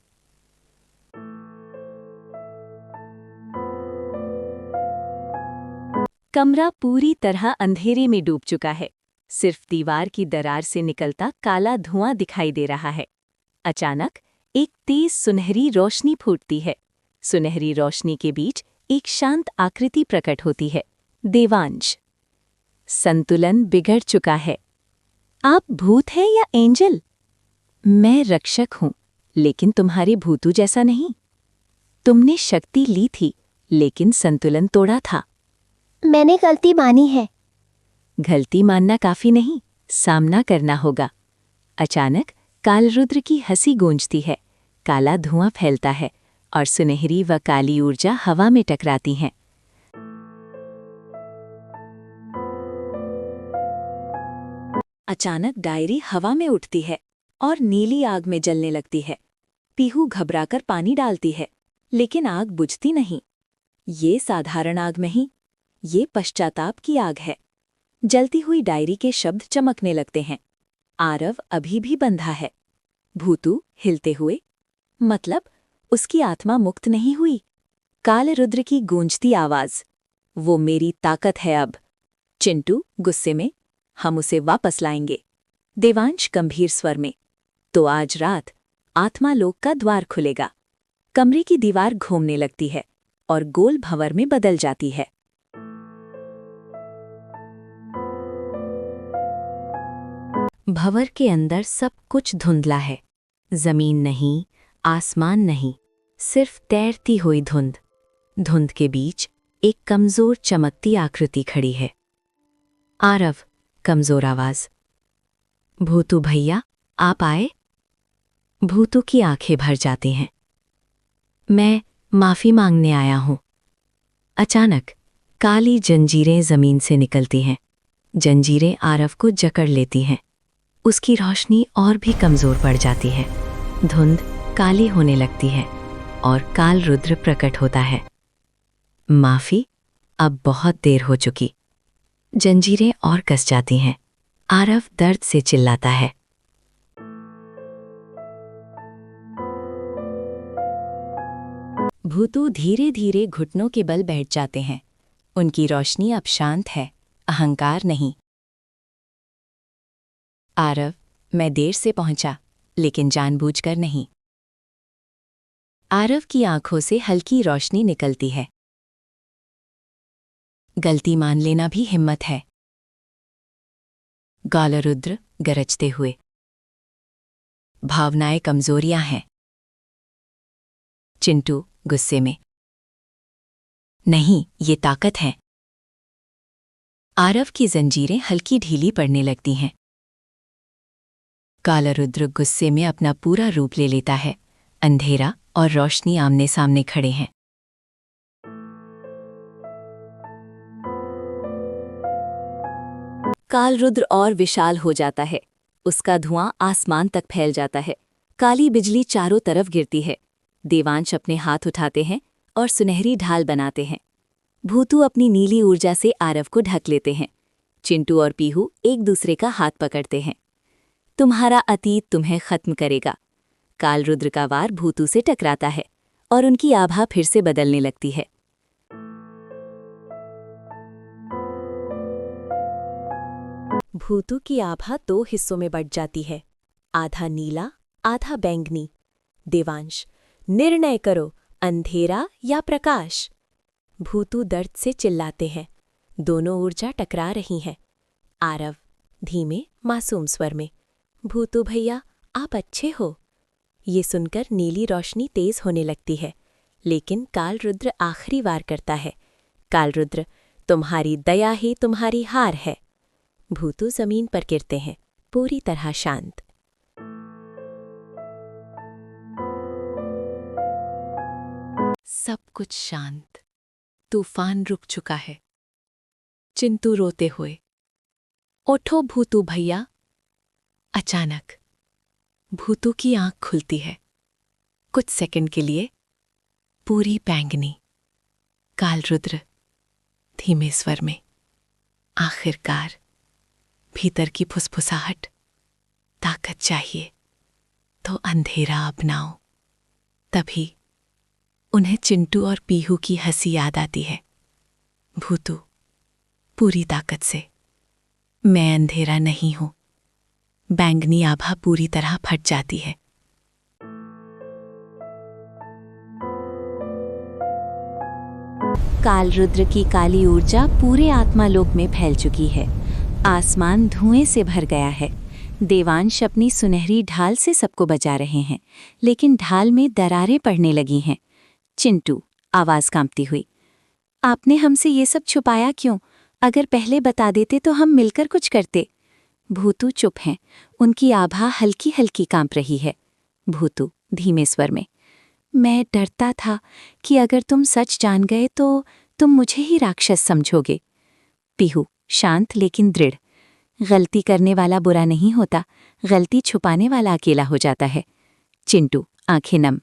कमरा पूरी तरह अंधेरे में डूब चुका है। सिर्फ दीवार की दरार से निकलता काला धुआं दिखाई दे रहा है। अचानक एक तेज सुनहरी रोशनी फूटती है। सुनहरी रोशनी के बीच एक शांत आकृति प्रकट होती है, देवांश। संतुलन बिगड़ चुका है। आप भूत हैं या एंजल? मैं रक्षक हूं, लेकिन तुम्हारे भूतू जैसा नहीं। तुमने शक्ति ली थी, लेकिन संतुलन तोड़ा था। मैंने गलती मानी है। गलती मानना काफी नहीं, सामना करना होगा। अचानक कालरुद्र की हंसी गूंजती है। काला धुआं फैलता है और सुनहरी व काली ऊर्जा हवा में टकराती हैं। अचानक डायरी हवा में उठती है और नीली आग में जलने लगती है। पीहू घबराकर पानी डालती है, लेकिन आग बुझती नहीं। ये साधारण आग नहीं, ये पश्चाताप की आग है। जलती हुई डायरी के शब्द चमकने लगते हैं। आरव अभी भी बंधा है। भूतू हिलते हुए, मतलब उसकी आत्मा मुक्त नहीं हुई। काल रुद्र की गूंजती आवाज, वो मेरी ताकत है अब। चिंटू गुस्से में, हम उसे वापस लाएंगे। देवांश गंभीर स्वर में, तो आज रात आत्मा लोक का द्वार खुलेगा। कमरे की दीवार घूमने लगती है और गोल भंवर में बदल जाती है। भंवर के अंदर सब कुछ धुंधला है। जमीन नहीं, आसमान नहीं, सिर्फ तैरती हुई धुंध। धुंध के बीच एक कमजोर चमकती आकृति खड़ी है। आरव, कमजोर आवाज, भूतू भैया आप आए? भूतू की आंखें भर जाती हैं। मैं माफी मांगने आया हूं। अचानक काली जंजीरें जमीन से निकलती हैं। जंजीरें आरव को जकड़ लेती हैं। उसकी रोशनी और भी कमजोर पड़ जाती है। धुंध काली होने लगती है और काल रुद्र प्रकट होता है। माफी? अब बहुत देर हो चुकी। जंजीरें और कस जाती हैं। आरव दर्द से चिल्लाता है। भूतू धीरे धीरे घुटनों के बल बैठ जाते हैं। उनकी रोशनी अब शांत है, अहंकार नहीं। आरव, मैं देर से पहुंचा, लेकिन जानबूझकर नहीं। आरव की आंखों से हल्की रोशनी निकलती है। गलती मान लेना भी हिम्मत है। गालरुद्र गरजते हुए, भावनाएं कमजोरियां हैं। चिंटू गुस्से में, नहीं, ये ताकत है। आरव की जंजीरें हल्की ढीली पड़ने लगती हैं। कालरुद्र गुस्से में अपना पूरा रूप ले लेता है। अंधेरा और रोशनी आमने सामने खड़े हैं। कालरुद्र और विशाल हो जाता है। उसका धुआं आसमान तक फैल जाता है। काली बिजली चारों तरफ गिरती है। देवांश अपने हाथ उठाते हैं और सुनहरी ढाल बनाते हैं। भूतू अपनी नीली ऊर्जा से आरव को ढक लेते हैं। चिंटू और पीहू एक दूसरे का हाथ पकड़ते हैं। तुम्हारा अतीत तुम्हें खत्म करेगा। कालरुद्र का वार भूतू से टकराता है और उनकी आभा फिर से बदलने लगती है। भूतू की आभा 2 हिस्सों में बंट जाती है, आधा नीला, आधा बैंगनी। देवांश, निर्णय करो, अंधेरा या प्रकाश। भूतू दर्द से चिल्लाते हैं। दोनों ऊर्जा टकरा रही हैं। आरव धीमे मासूम स्वर में, भूतू भैया आप अच्छे हो। ये सुनकर नीली रोशनी तेज होने लगती है, लेकिन कालरुद्र आखिरी वार करता है। कालरुद्र, तुम्हारी दया ही तुम्हारी हार है। भूतू जमीन पर गिरते हैं, पूरी तरह शांत। सब कुछ शांत। तूफान रुक चुका है। चिंटू रोते हुए, उठो भूतू भैया। अचानक भूतू की आंख खुलती है। कुछ सेकंड के लिए पूरी बैंगनी। कालरुद्र धीमे स्वर में, आखिरकार भीतर की फुसफुसाहट, ताकत चाहिए तो अंधेरा अपनाओ। तभी उन्हें चिंटू और पीहू की हंसी याद आती है। भूतू पूरी ताकत से, मैं अंधेरा नहीं हूं। बैंगनी आभा पूरी तरह फट जाती है। कालरुद्र की काली ऊर्जा पूरे आत्मालोक में फैल चुकी है। आसमान धुएं से भर गया है। देवांश अपनी सुनहरी ढाल से सबको बचा रहे हैं, लेकिन ढाल में दरारें पड़ने लगी हैं। चिंटू आवाज कांपती हुई, आपने हमसे ये सब छुपाया क्यों? अगर पहले बता देते तो हम मिलकर कुछ करते। भूतू चुप हैं, उनकी आभा हल्की हल्की कांप रही है। भूतू धीमे स्वर में, मैं डरता था कि अगर तुम सच जान गए तो तुम मुझे ही राक्षस समझोगे। पीहू शांत लेकिन दृढ़। गलती करने वाला बुरा नहीं होता, गलती छुपाने वाला अकेला हो जाता है। चिंटू आंखें नम।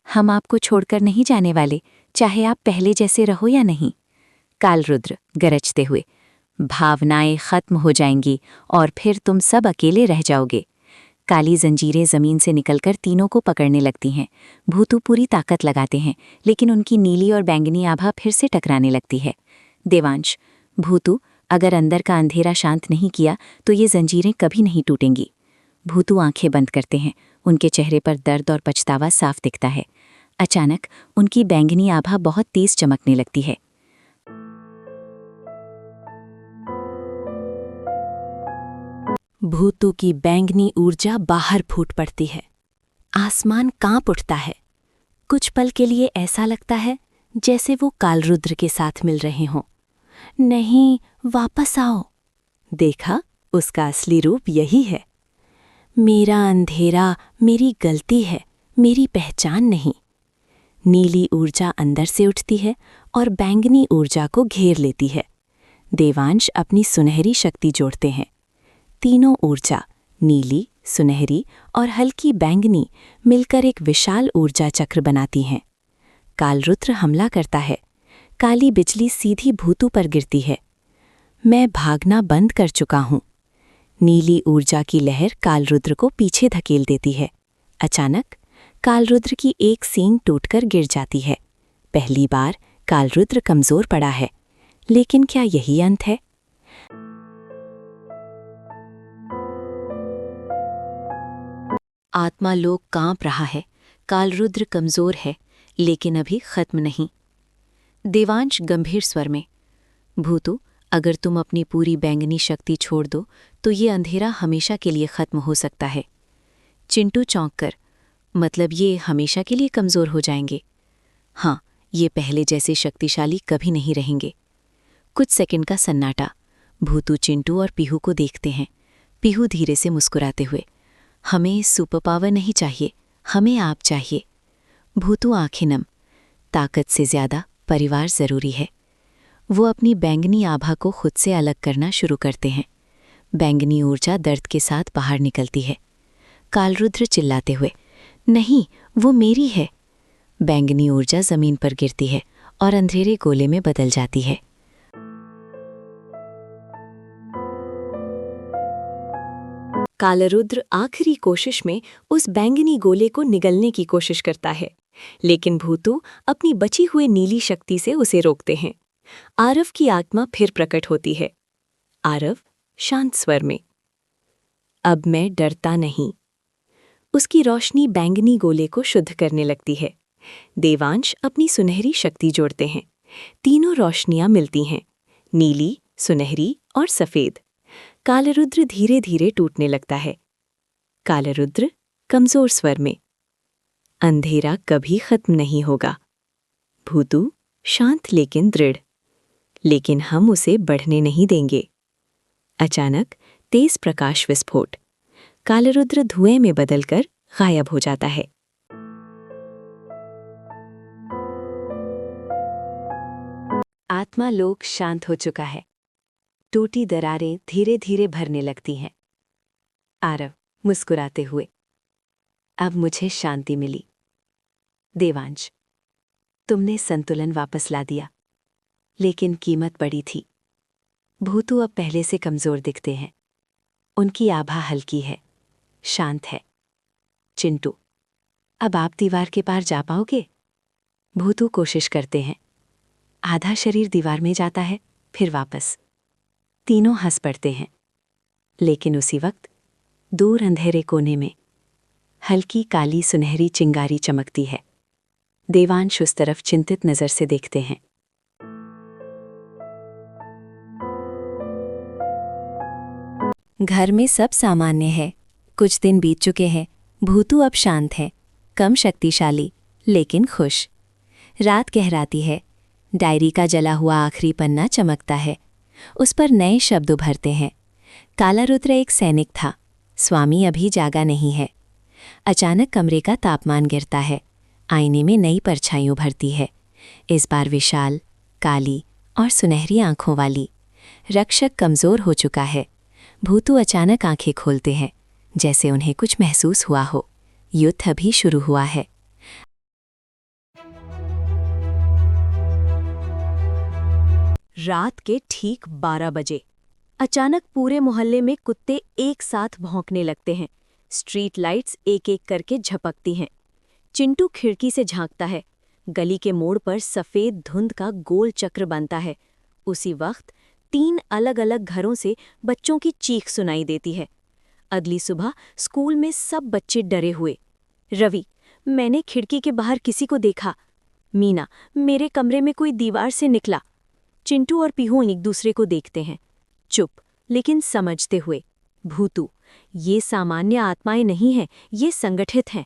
हम आपको छोड़कर नहीं जाने वाले, चाहे आप पहले जैसे रहो या नहीं। कालरुद्र गरजते हुए, भावनाएं खत्म हो जाएंगी और फिर तुम सब अकेले रह जाओगे। काली जंजीरें जमीन से निकलकर तीनों को पकड़ने लगती हैं। भूतू पूरी ताकत लगाते हैं, लेकिन उनकी नीली और बैंगनी आभा फिर से टकराने लगती है। देवांश, भूतू, अगर अंदर का अंधेरा शांत नहीं किया तो ये जंजीरें कभी नहीं टूटेंगी। भूतू आंखें बंद करते हैं। उनके चेहरे पर दर्द और पछतावा साफ दिखता है। अचानक उनकी बैंगनी आभा बहुत तेज चमकने लगती है। भूतू की बैंगनी ऊर्जा बाहर फूट पड़ती है। आसमान कांप उठता है। कुछ पल के लिए ऐसा लगता है जैसे वो कालरुद्र के साथ मिल रहे हों। नहीं, वापस आओ। देखा, उसका असली रूप यही है। मेरा अंधेरा मेरी गलती है, मेरी पहचान नहीं। नीली ऊर्जा अंदर से उठती है और बैंगनी ऊर्जा को घेर लेती है। देवांश अपनी सुनहरी शक्ति जोड़ते हैं। तीनों ऊर्जा, नीली, सुनहरी और हल्की बैंगनी, मिलकर एक विशाल ऊर्जा चक्र बनाती हैं। कालरुद्र हमला करता है। काली बिजली सीधी भूतू पर गिरती है। मैं भागना बंद कर चुका हूं। नीली ऊर्जा की लहर कालरुद्र को पीछे धकेल देती है। अचानक कालरुद्र की एक सींग टूटकर गिर जाती है। पहली बार कालरुद्र कमजोर पड़ा है, लेकिन क्या यही अंत है? आत्मालोक कांप रहा है। कालरुद्र कमजोर है, लेकिन अभी खत्म नहीं। देवांश गंभीर स्वर में, भूतू, अगर तुम अपनी पूरी बैंगनी शक्ति छोड़ दो तो ये अंधेरा हमेशा के लिए खत्म हो सकता है। चिंटू चौंक कर, मतलब ये हमेशा के लिए कमजोर हो जाएंगे? हाँ, ये पहले जैसे शक्तिशाली कभी नहीं रहेंगे। कुछ सेकंड का सन्नाटा। भूतू चिंटू और पीहू को देखते हैं। पीहू धीरे से मुस्कुराते हुए, हमें सुपर पावर नहीं चाहिए, हमें आप चाहिए। भूतू आंखें नम। ताकत से ज्यादा परिवार जरूरी है। वो अपनी बैंगनी आभा को खुद से अलग करना शुरू करते हैं। बैंगनी ऊर्जा दर्द के साथ बाहर निकलती है। कालरुद्र चिल्लाते हुए, नहीं, वो मेरी है। बैंगनी ऊर्जा जमीन पर गिरती है और अंधेरे गोले में बदल जाती है। कालरुद्र आखिरी कोशिश में उस बैंगनी गोले को निगलने की कोशिश करता है, लेकिन भूतू अपनी बची हुई नीली शक्ति से उसे रोकते हैं। आरव की आत्मा फिर प्रकट होती है। आरव शांत स्वर में, अब मैं डरता नहीं। उसकी रोशनी बैंगनी गोले को शुद्ध करने लगती है। देवांश अपनी सुनहरी शक्ति जोड़ते हैं। तीनों रोशनियां मिलती हैं, नीली, सुनहरी और सफेद। कालरुद्र धीरे धीरे टूटने लगता है। कालरुद्र कमजोर स्वर में, अंधेरा कभी खत्म नहीं होगा। भूतू शांत लेकिन दृढ़, लेकिन हम उसे बढ़ने नहीं देंगे। अचानक तेज प्रकाश विस्फोट। कालरुद्र धुएं में बदलकर गायब हो जाता है। आत्मालोक शांत हो चुका है। टूटी दरारें धीरे धीरे भरने लगती हैं। आरव मुस्कुराते हुए, अब मुझे शांति मिली। देवांश, तुमने संतुलन वापस ला दिया, लेकिन कीमत बड़ी थी। भूतू अब पहले से कमजोर दिखते हैं। उनकी आभा हल्की है, शांत है। चिंटू, अब आप दीवार के पार जा पाओगे? भूतू कोशिश करते हैं। आधा शरीर दीवार में जाता है, फिर वापस। तीनों हंस पड़ते हैं, लेकिन उसी वक्त दूर अंधेरे कोने में हल्की काली सुनहरी चिंगारी चमकती है। देवांश उस तरफ चिंतित नजर से देखते हैं। घर में सब सामान्य है। कुछ दिन बीत चुके हैं। भूतू अब शांत है, कम शक्तिशाली, लेकिन खुश। रात गहराती है। डायरी का जला हुआ आखिरी पन्ना चमकता है। उस पर नए शब्द उभरते हैं। कालरुद्र एक सैनिक था। स्वामी अभी जागा नहीं है। अचानक कमरे का तापमान गिरता है। आईने में नई परछाई उभरती है, इस बार विशाल, काली और सुनहरी आंखों वाली। रक्षक कमज़ोर हो चुका है। भूतू अचानक आंखें खोलते हैं, जैसे उन्हें कुछ महसूस हुआ हो। युद्ध अभी शुरू हुआ है। रात के ठीक 12 बजे अचानक पूरे मोहल्ले में कुत्ते एक साथ भौंकने लगते हैं। स्ट्रीट लाइट्स एक एक करके झपकती हैं। चिंटू खिड़की से झांकता है। गली के मोड़ पर सफ़ेद धुंध का गोल चक्र बनता है। उसी वक्त 3 अलग-अलग घरों से बच्चों की चीख सुनाई देती है। अगली सुबह स्कूल में सब बच्चे डरे हुए। रवि, मैंने खिड़की के बाहर किसी को देखा। मीना, मेरे कमरे में कोई दीवार से निकला। चिंटू और पीहू एक दूसरे को देखते हैं, चुप लेकिन समझते हुए। भूतू, ये सामान्य आत्माएं नहीं हैं, ये संगठित हैं।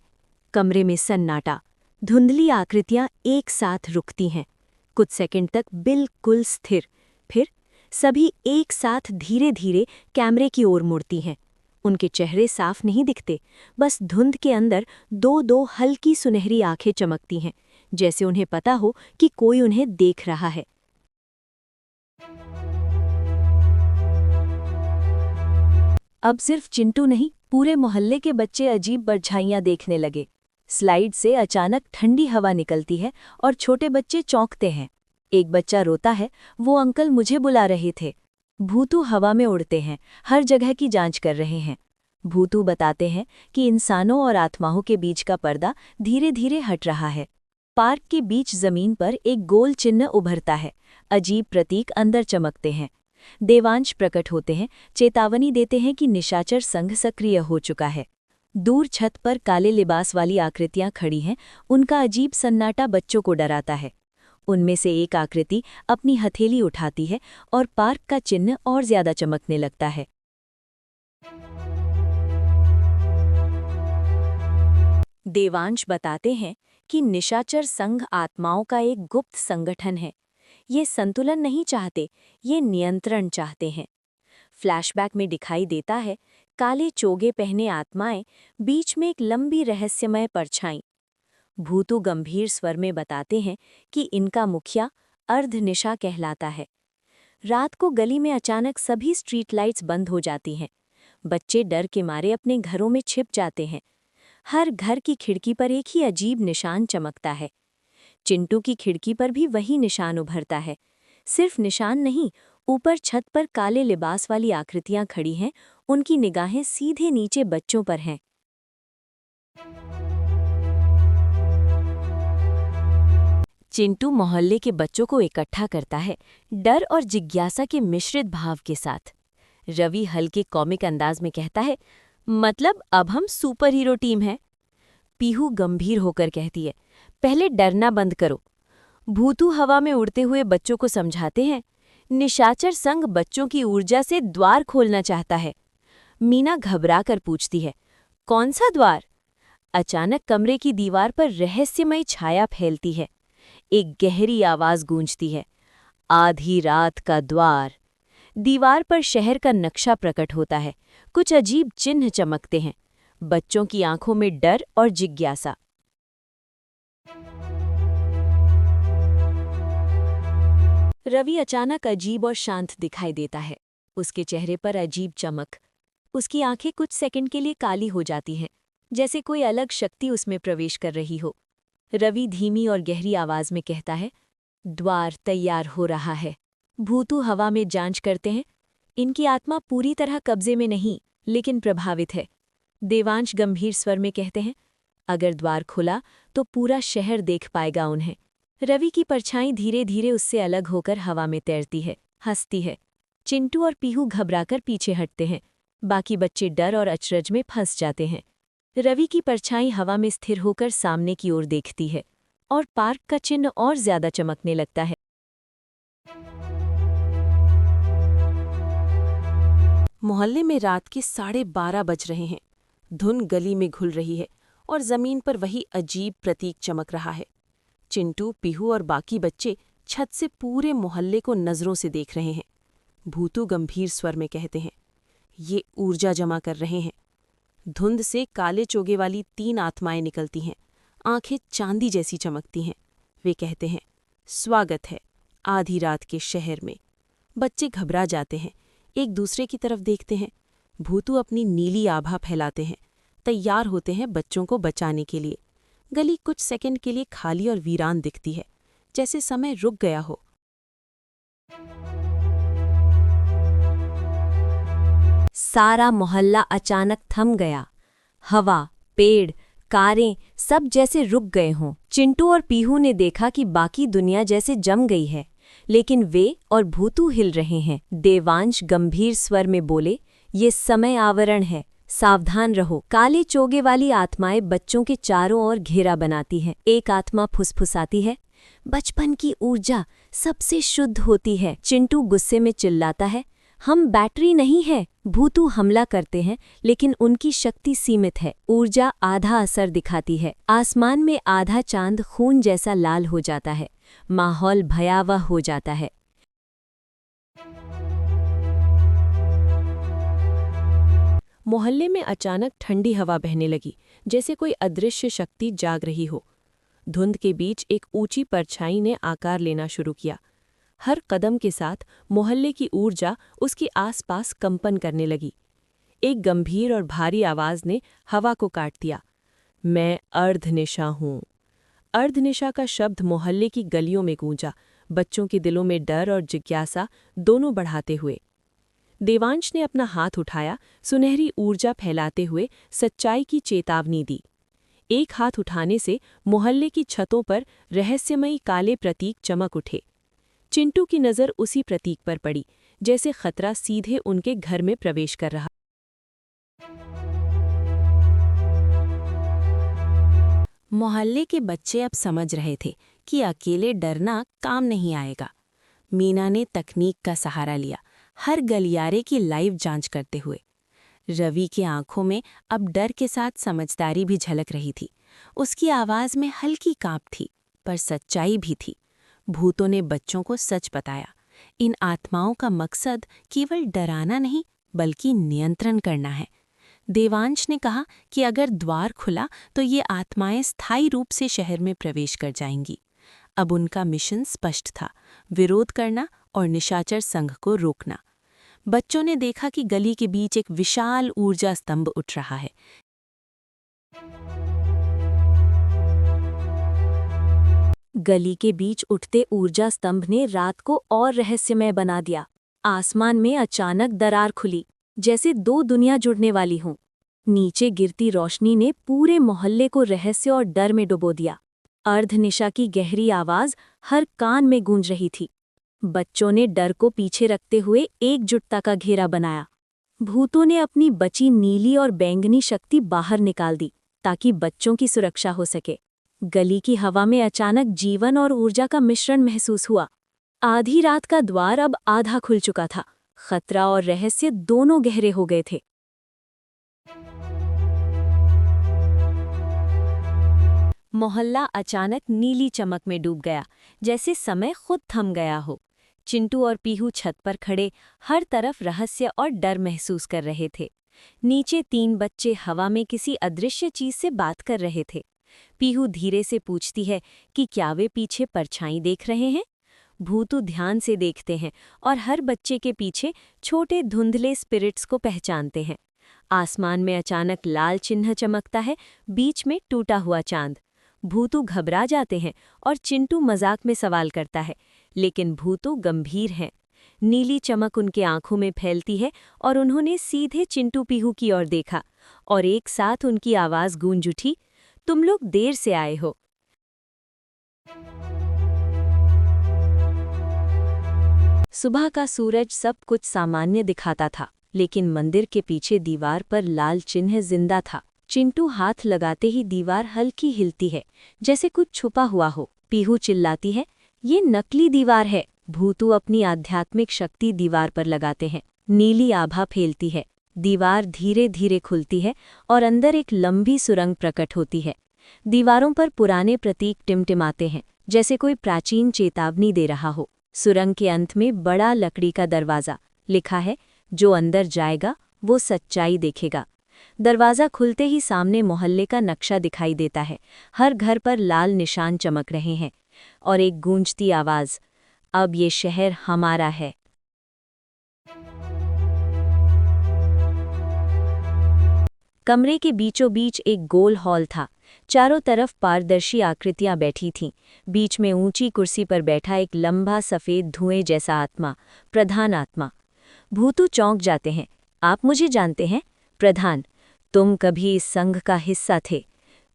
कमरे में सन्नाटा। धुंधली आकृतियां एक साथ रुकती हैं, कुछ सेकंड तक बिल्कुल स्थिर। फिर सभी एक साथ धीरे धीरे कैमरे की ओर मुड़ती हैं। उनके चेहरे साफ नहीं दिखते, बस धुंध के अंदर दो दो हल्की सुनहरी आंखें चमकती हैं, जैसे उन्हें पता हो कि कोई उन्हें देख रहा है। अब सिर्फ चिंटू नहीं, पूरे मोहल्ले के बच्चे अजीब परछाइयां देखने लगे। स्लाइड से अचानक ठंडी हवा निकलती है और छोटे बच्चे चौंकते हैं। एक बच्चा रोता है, वो अंकल मुझे बुला रहे थे। भूतू हवा में उड़ते हैं, हर जगह की जांच कर रहे हैं। भूतू बताते हैं कि इंसानों और आत्माओं के बीच का पर्दा धीरे धीरे हट रहा है। पार्क के बीच जमीन पर एक गोल चिन्ह उभरता है। अजीब प्रतीक अंदर चमकते हैं। देवांश प्रकट होते हैं, चेतावनी देते हैं कि निशाचर संघ सक्रिय हो चुका है। दूर छत पर काले लिबास वाली आकृतियां खड़ी हैं, उनका अजीब सन्नाटा बच्चों को डराता है। उनमें से एक आकृति अपनी हथेली उठाती है और पार्क का चिन्ह और ज्यादा चमकने लगता है। देवांश बताते हैं कि निशाचर संघ आत्माओं का एक गुप्त संगठन है। ये संतुलन नहीं चाहते, ये नियंत्रण चाहते हैं। फ्लैशबैक में दिखाई देता है, काले चोगे पहने आत्माएं, बीच में एक लंबी रहस्यमय परछाई। भूतू गंभीर स्वर में बताते हैं कि इनका मुखिया अर्धनिशा कहलाता है। रात को गली में अचानक सभी स्ट्रीट लाइट्स बंद हो जाती हैं। बच्चे डर के मारे अपने घरों में छिप जाते हैं। हर घर की खिड़की पर एक ही अजीब निशान चमकता है। चिंटू की खिड़की पर भी वही निशान उभरता है। सिर्फ निशान नहीं, ऊपर छत पर काले लिबास वाली आकृतियां खड़ी हैं, उनकी निगाहें सीधे नीचे बच्चों पर हैं। चिंटू मोहल्ले के बच्चों को इकट्ठा करता है, डर और जिज्ञासा के मिश्रित भाव के साथ। रवि हल्के कॉमिक अंदाज में कहता है, मतलब अब हम सुपर हीरो टीम हैं। पीहू गंभीर होकर कहती है, पहले डरना बंद करो। भूतू हवा में उड़ते हुए बच्चों को समझाते हैं, निशाचर संघ बच्चों की ऊर्जा से द्वार खोलना चाहता है। मीना घबरा कर पूछती है, कौन सा द्वार? अचानक कमरे की दीवार पर रहस्यमय छाया फैलती है। एक गहरी आवाज गूंजती है, आधी रात का द्वार। दीवार पर शहर का नक्शा प्रकट होता है, कुछ अजीब चिन्ह चमकते हैं। बच्चों की आंखों में डर और जिज्ञासा। रवि अचानक अजीब और शांत दिखाई देता है। उसके चेहरे पर अजीब चमक। उसकी आंखें कुछ सेकंड के लिए काली हो जाती हैं, जैसे कोई अलग शक्ति उसमें प्रवेश कर रही हो। रवि धीमी और गहरी आवाज में कहता है, द्वार तैयार हो रहा है। भूतू हवा में जांच करते हैं। इनकी आत्मा पूरी तरह कब्जे में नहीं, लेकिन प्रभावित है। देवांश गंभीर स्वर में कहते हैं, अगर द्वार खुला तो पूरा शहर देख पाएगा उन्हें। रवि की परछाई धीरे धीरे उससे अलग होकर हवा में तैरती है, हंसती है। चिंटू और पीहू घबराकर पीछे हटते हैं। बाकी बच्चे डर और अचरज में फंस जाते हैं। रवि की परछाई हवा में स्थिर होकर सामने की ओर देखती है और पार्क का चिन्ह और ज्यादा चमकने लगता है। मोहल्ले में रात के 12:30 बज रहे हैं। धुन गली में घुल रही है और जमीन पर वही अजीब प्रतीक चमक रहा है। चिंटू, पीहू और बाकी बच्चे छत से पूरे मोहल्ले को नजरों से देख रहे हैं। भूतू गंभीर स्वर में कहते हैं, ये ऊर्जा जमा कर रहे हैं। धुंध से काले चोगे वाली 3 आत्माएं निकलती हैं। आंखें चांदी जैसी चमकती हैं। वे कहते हैं, स्वागत है आधी रात के शहर में। बच्चे घबरा जाते हैं, एक दूसरे की तरफ देखते हैं। भूतू अपनी नीली आभा फैलाते हैं, तैयार होते हैं बच्चों को बचाने के लिए। गली कुछ सेकंड के लिए खाली और वीरान दिखती है, जैसे समय रुक गया हो। सारा मोहल्ला अचानक थम गया। हवा, पेड़, कारें सब जैसे रुक गए हों। चिंटू और पीहू ने देखा कि बाकी दुनिया जैसे जम गई है, लेकिन वे और भूतू हिल रहे हैं। देवांश गंभीर स्वर में बोले, ये समय आवरण है, सावधान रहो। काले चोगे वाली आत्माएं बच्चों के चारों ओर घेरा बनाती हैं। एक आत्मा फुसफुसाती है, बचपन की ऊर्जा सबसे शुद्ध होती है। चिंटू गुस्से में चिल्लाता है, हम बैटरी नहीं है। भूतू हमला करते हैं, लेकिन उनकी शक्ति सीमित है। ऊर्जा आधा असर दिखाती है। आसमान में आधा चांद खून जैसा लाल हो जाता है। माहौल भयावह हो जाता है। मोहल्ले में अचानक ठंडी हवा बहने लगी, जैसे कोई अदृश्य शक्ति जाग रही हो। धुंध के बीच एक ऊंची परछाई ने आकार लेना शुरू किया। हर कदम के साथ मोहल्ले की ऊर्जा उसके आसपास कंपन करने लगी। एक गंभीर और भारी आवाज ने हवा को काट दिया, मैं अर्धनिशा हूँ। अर्धनिशा का शब्द मोहल्ले की गलियों में गूंजा, बच्चों के दिलों में डर और जिज्ञासा दोनों बढ़ाते हुए। देवांश ने अपना हाथ उठाया, सुनहरी ऊर्जा फैलाते हुए सच्चाई की चेतावनी दी। एक हाथ उठाने से मोहल्ले की छतों पर रहस्यमयी काले प्रतीक चमक उठे। चिंटू की नज़र उसी प्रतीक पर पड़ी, जैसे खतरा सीधे उनके घर में प्रवेश कर रहा। मोहल्ले के बच्चे अब समझ रहे थे कि अकेले डरना काम नहीं आएगा। मीना ने तकनीक का सहारा लिया, हर गलियारे की लाइव जांच करते हुए। रवि की आंखों में अब डर के साथ समझदारी भी झलक रही थी। उसकी आवाज में हल्की कांप थी, पर सच्चाई भी थी। भूतों ने बच्चों को सच बताया। इन आत्माओं का मकसद केवल डराना नहीं, बल्कि नियंत्रण करना है। देवांश ने कहा कि अगर द्वार खुला तो ये आत्माएं स्थायी रूप से शहर में प्रवेश कर जाएंगी। अब उनका मिशन स्पष्ट था, विरोध करना और निशाचर संघ को रोकना। बच्चों ने देखा कि गली के बीच एक विशाल ऊर्जा स्तंभ उठ रहा है। गली के बीच उठते ऊर्जा स्तंभ ने रात को और रहस्यमय बना दिया। आसमान में अचानक दरार खुली, जैसे दो दुनिया जुड़ने वाली हों। नीचे गिरती रोशनी ने पूरे मोहल्ले को रहस्य और डर में डुबो दिया। अर्धनिशा की गहरी आवाज हर कान में गूंज रही थी। बच्चों ने डर को पीछे रखते हुए एकजुटता का घेरा बनाया। भूतों ने अपनी बची नीली और बैंगनी शक्ति बाहर निकाल दी, ताकि बच्चों की सुरक्षा हो सके। गली की हवा में अचानक जीवन और ऊर्जा का मिश्रण महसूस हुआ। आधी रात का द्वार अब आधा खुल चुका था। खतरा और रहस्य दोनों गहरे हो गए थे। मोहल्ला अचानक नीली चमक में डूब गया, जैसे समय खुद थम गया हो। चिंटू और पीहू छत पर खड़े हर तरफ रहस्य और डर महसूस कर रहे थे। नीचे 3 बच्चे हवा में किसी अदृश्य चीज से बात कर रहे थे। पीहू धीरे से पूछती है कि क्या वे पीछे परछाई देख रहे हैं। भूतू ध्यान से देखते हैं और हर बच्चे के पीछे छोटे धुंधले स्पिरिट्स को पहचानते हैं। आसमान में अचानक लाल चिन्ह चमकता है, बीच में टूटा हुआ चांद। भूतू घबरा जाते हैं और चिंटू मजाक में सवाल करता है, लेकिन भूतू गंभीर हैं। नीली चमक उनके आंखों में फैलती है और उन्होंने सीधे चिंटू पीहू की ओर देखा और एक साथ उनकी आवाज गूंज उठी, तुम लोग देर से आए हो। सुबह का सूरज सब कुछ सामान्य दिखाता था, लेकिन मंदिर के पीछे दीवार पर लाल चिन्ह जिंदा था। चिंटू हाथ लगाते ही दीवार हल्की हिलती है, जैसे कुछ छुपा हुआ हो। पीहू चिल्लाती है, ये नकली दीवार है। भूतू अपनी आध्यात्मिक शक्ति दीवार पर लगाते हैं। नीली आभा फैलती है, दीवार धीरे धीरे खुलती है और अंदर एक लंबी सुरंग प्रकट होती है। दीवारों पर पुराने प्रतीक टिमटिमाते हैं, जैसे कोई प्राचीन चेतावनी दे रहा हो। सुरंग के अंत में बड़ा लकड़ी का दरवाजा, लिखा है, जो अंदर जाएगा वो सच्चाई देखेगा। दरवाज़ा खुलते ही सामने मोहल्ले का नक्शा दिखाई देता है। हर घर पर लाल निशान चमक रहे हैं और एक गूंजती आवाज़, अब ये शहर हमारा है। कमरे के बीचों बीच एक गोल हॉल था। चारों तरफ पारदर्शी आकृतियां बैठी थीं। बीच में ऊंची कुर्सी पर बैठा एक लंबा सफ़ेद धुएं जैसा आत्मा, प्रधान आत्मा। भूतू चौंक जाते हैं। आप मुझे जानते हैं? प्रधान, तुम कभी इस संघ का हिस्सा थे।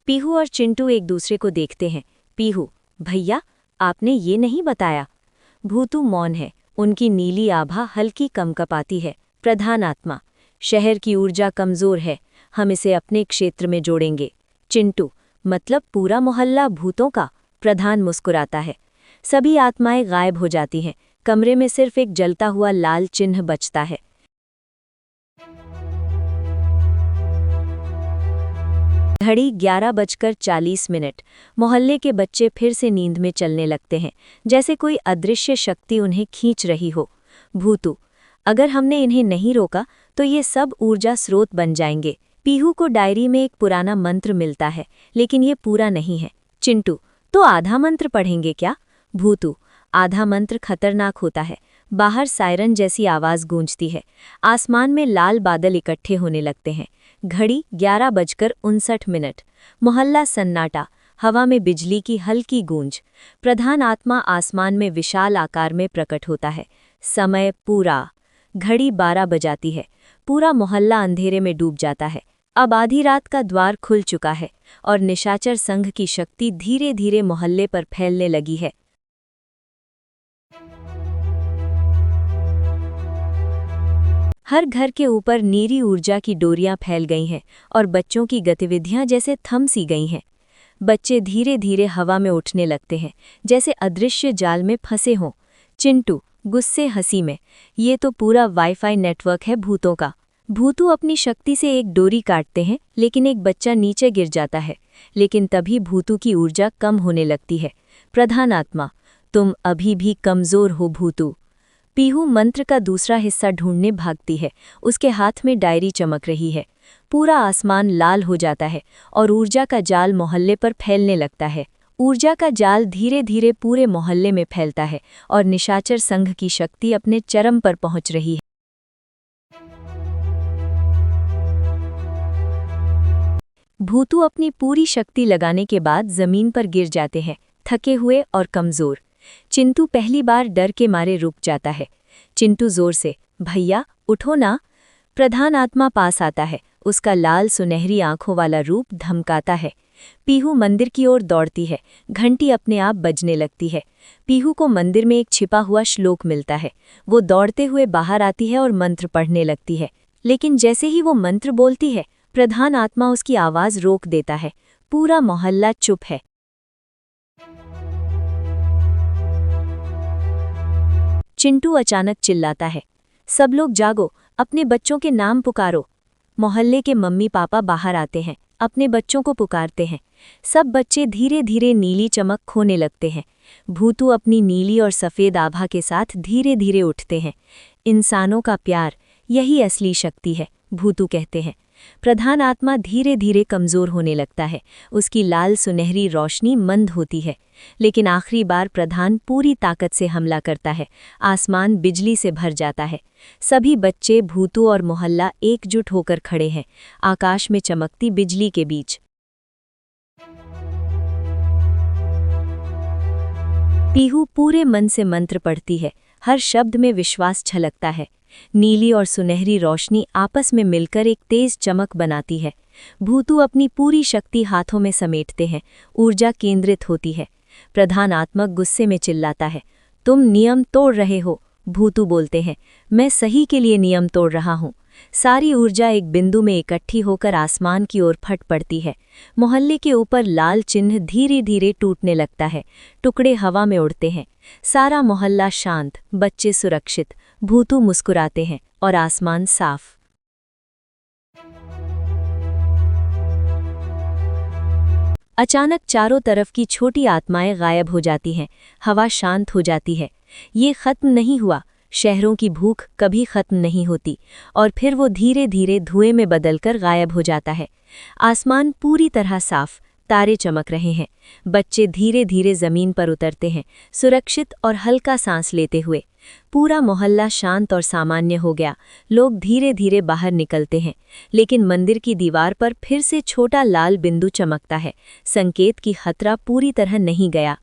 पीहू और चिंटू एक दूसरे को देखते हैं। पीहू, भैया, आपने ये नहीं बताया। भूतू मौन है। उनकी नीली आभा हल्की कंपकपाती है। प्रधान आत्मा, शहर की ऊर्जा कमज़ोर है, हम इसे अपने क्षेत्र में जोड़ेंगे। चिंटू, मतलब पूरा मोहल्ला भूतों का? प्रधान मुस्कुराता है। सभी आत्माएं गायब हो जाती हैं। कमरे में सिर्फ एक जलता हुआ लाल चिन्ह बचता है। घड़ी 11:40। मोहल्ले के बच्चे फिर से नींद में चलने लगते हैं, जैसे कोई अदृश्य शक्ति उन्हें खींच रही हो। भूतू, अगर हमने इन्हें नहीं रोका तो ये सब ऊर्जा स्रोत बन जाएंगे। पीहू को डायरी में एक पुराना मंत्र मिलता है, लेकिन ये पूरा नहीं है। चिंटू, तो आधा मंत्र पढ़ेंगे क्या? भूतू, आधा मंत्र खतरनाक होता है। बाहर सायरन जैसी आवाज़ गूंजती है। आसमान में लाल बादल इकट्ठे होने लगते हैं। घड़ी 11:59। मोहल्ला सन्नाटा, हवा में बिजली की हल्की गूंज। प्रधान आत्मा आसमान में विशाल आकार में प्रकट होता है। समय पूरा। घड़ी 12 बजाती है। पूरा मोहल्ला अंधेरे में डूब जाता है। अब आधी रात का द्वार खुल चुका है और निशाचर संघ की शक्ति धीरे धीरे मोहल्ले पर फैलने लगी है। हर घर के ऊपर नीली ऊर्जा की डोरियां फैल गई हैं और बच्चों की गतिविधियां जैसे थम सी गई हैं। बच्चे धीरे धीरे हवा में उठने लगते हैं, जैसे अदृश्य जाल में फंसे हों। चिंटू गुस्से हंसी में, ये तो पूरा वाईफाई नेटवर्क है भूतों का। भूतू अपनी शक्ति से एक डोरी काटते हैं, लेकिन एक बच्चा नीचे गिर जाता है। लेकिन तभी भूतू की ऊर्जा कम होने लगती है। प्रधान आत्मा, तुम अभी भी कमज़ोर हो भूतू। पीहू मंत्र का दूसरा हिस्सा ढूंढने भागती है। उसके हाथ में डायरी चमक रही है। पूरा आसमान लाल हो जाता है और ऊर्जा का जाल मोहल्ले पर फैलने लगता है। ऊर्जा का जाल धीरे धीरे पूरे मोहल्ले में फैलता है और निशाचर संघ की शक्ति अपने चरम पर पहुंच रही है। भूतू अपनी पूरी शक्ति लगाने के बाद जमीन पर गिर जाते हैं, थके हुए और कमज़ोर। चिंटू पहली बार डर के मारे रुक जाता है। चिंटू जोर से, भैया उठो ना। प्रधान आत्मा पास आता है। उसका लाल सुनहरी आंखों वाला रूप धमकाता है। पीहू मंदिर की ओर दौड़ती है। घंटी अपने आप बजने लगती है। पीहू को मंदिर में एक छिपा हुआ श्लोक मिलता है। वो दौड़ते हुए बाहर आती है और मंत्र पढ़ने लगती है। लेकिन जैसे ही वो मंत्र बोलती है, प्रधान आत्मा उसकी आवाज़ रोक देता है। पूरा मोहल्ला चुप है। चिंटू अचानक चिल्लाता है, सब लोग जागो, अपने बच्चों के नाम पुकारो। मोहल्ले के मम्मी पापा बाहर आते हैं, अपने बच्चों को पुकारते हैं। सब बच्चे धीरे धीरे नीली चमक खोने लगते हैं। भूतू अपनी नीली और सफ़ेद आभा के साथ धीरे धीरे उठते हैं। इंसानों का प्यार, यही असली शक्ति है, भूतू कहते हैं। प्रधान आत्मा धीरे धीरे कमज़ोर होने लगता है। उसकी लाल सुनहरी रोशनी मंद होती है। लेकिन आखिरी बार प्रधान पूरी ताकत से हमला करता है। आसमान बिजली से भर जाता है। सभी बच्चे, भूतू और मोहल्ला एकजुट होकर खड़े हैं, आकाश में चमकती बिजली के बीच। पीहू पूरे मन से मंत्र पढ़ती है। हर शब्द में विश्वास झलकता है। नीली और सुनहरी रोशनी आपस में मिलकर एक तेज चमक बनाती है। भूतू अपनी पूरी शक्ति हाथों में समेटते हैं। ऊर्जा केंद्रित होती है। प्रधान आत्मा गुस्से में चिल्लाता है, तुम नियम तोड़ रहे हो। भूतू बोलते हैं, मैं सही के लिए नियम तोड़ रहा हूँ। सारी ऊर्जा एक बिंदु में इकट्ठी होकर आसमान की ओर फट पड़ती है। मोहल्ले के ऊपर लाल चिन्ह धीरे धीरे टूटने लगता है। टुकड़े हवा में उड़ते हैं। सारा मोहल्ला शांत, बच्चे सुरक्षित, भूतू मुस्कुराते हैं और आसमान साफ। अचानक चारों तरफ की छोटी आत्माएं गायब हो जाती हैं। हवा शांत हो जाती है। ये खत्म नहीं हुआ, शहरों की भूख कभी खत्म नहीं होती और फिर वो धीरे धीरे धुएं में बदलकर गायब हो जाता है। आसमान पूरी तरह साफ, तारे चमक रहे हैं। बच्चे धीरे धीरे जमीन पर उतरते हैं, सुरक्षित और हल्का सांस लेते हुए। पूरा मोहल्ला शांत और सामान्य हो गया। लोग धीरे धीरे बाहर निकलते हैं, लेकिन मंदिर की दीवार पर फिर से छोटा लाल बिंदु चमकता है, संकेत कि खतरा पूरी तरह नहीं गया।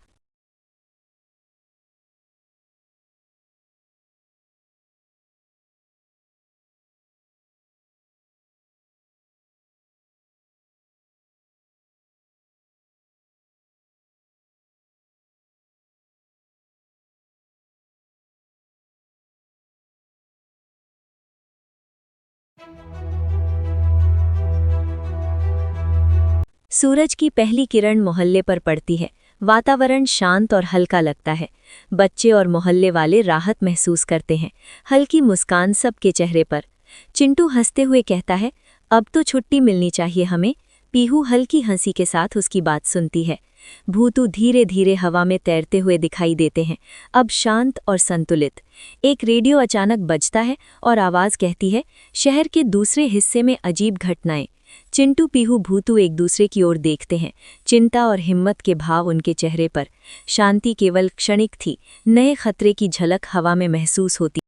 सूरज की पहली किरण मोहल्ले पर पड़ती है। वातावरण शांत और हल्का लगता है। बच्चे और मोहल्ले वाले राहत महसूस करते हैं। हल्की मुस्कान सबके चेहरे पर। चिंटू हंसते हुए कहता है, अब तो छुट्टी मिलनी चाहिए हमें। पीहू हल्की हंसी के साथ उसकी बात सुनती है। भूतू धीरे धीरे हवा में तैरते हुए दिखाई देते हैं, अब शांत और संतुलित। एक रेडियो अचानक बजता है और आवाज़ कहती है, शहर के दूसरे हिस्से में अजीब घटनाएं। चिंटू पीहू भूतू एक दूसरे की ओर देखते हैं, चिंता और हिम्मत के भाव उनके चेहरे पर। शांति केवल क्षणिक थी, नए खतरे की झलक हवा में महसूस होती।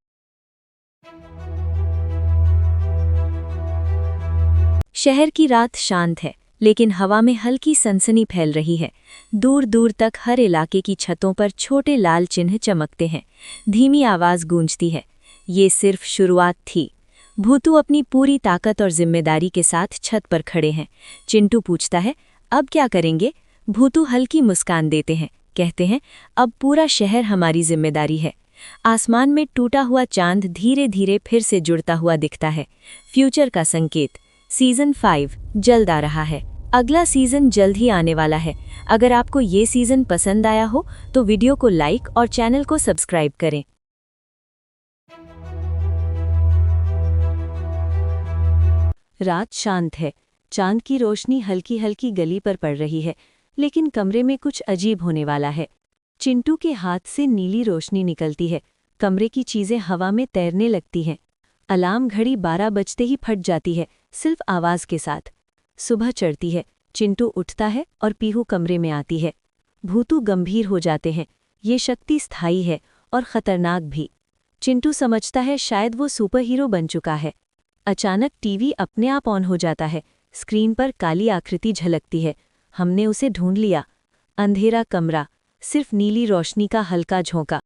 शहर की रात शांत है, लेकिन हवा में हल्की सनसनी फैल रही है। दूर दूर तक हर इलाके की छतों पर छोटे लाल चिन्ह चमकते हैं। धीमी आवाज़ गूंजती है, ये सिर्फ शुरुआत थी। भूतू अपनी पूरी ताकत और जिम्मेदारी के साथ छत पर खड़े हैं। चिंटू पूछता है, अब क्या करेंगे? भूतू हल्की मुस्कान देते हैं, कहते हैं, अब पूरा शहर हमारी जिम्मेदारी है। आसमान में टूटा हुआ चांद धीरे धीरे फिर से जुड़ता हुआ दिखता है। फ्यूचर का संकेत। सीजन 5 जल्द आ रहा है। अगला सीजन जल्द ही आने वाला है। अगर आपको ये सीजन पसंद आया हो तो वीडियो को लाइक और चैनल को सब्सक्राइब करें। रात शांत है। चांद की रोशनी हल्की हल्की गली पर पड़ रही है, लेकिन कमरे में कुछ अजीब होने वाला है। चिंटू के हाथ से नीली रोशनी निकलती है। कमरे की चीजें हवा में तैरने लगती हैं। अलार्म घड़ी 12 बजते ही फट जाती है, सिर्फ आवाज के साथ। सुबह चढ़ती है। चिंटू उठता है और पीहू कमरे में आती है। भूतू गंभीर हो जाते हैं। ये शक्ति स्थायी है और खतरनाक भी। चिंटू समझता है शायद वो सुपर हीरो बन चुका है। अचानक टीवी अपने आप ऑन हो जाता है। स्क्रीन पर काली आकृति झलकती है। हमने उसे ढूंढ लिया। अंधेरा कमरा, सिर्फ नीली रोशनी का हल्का झोंका।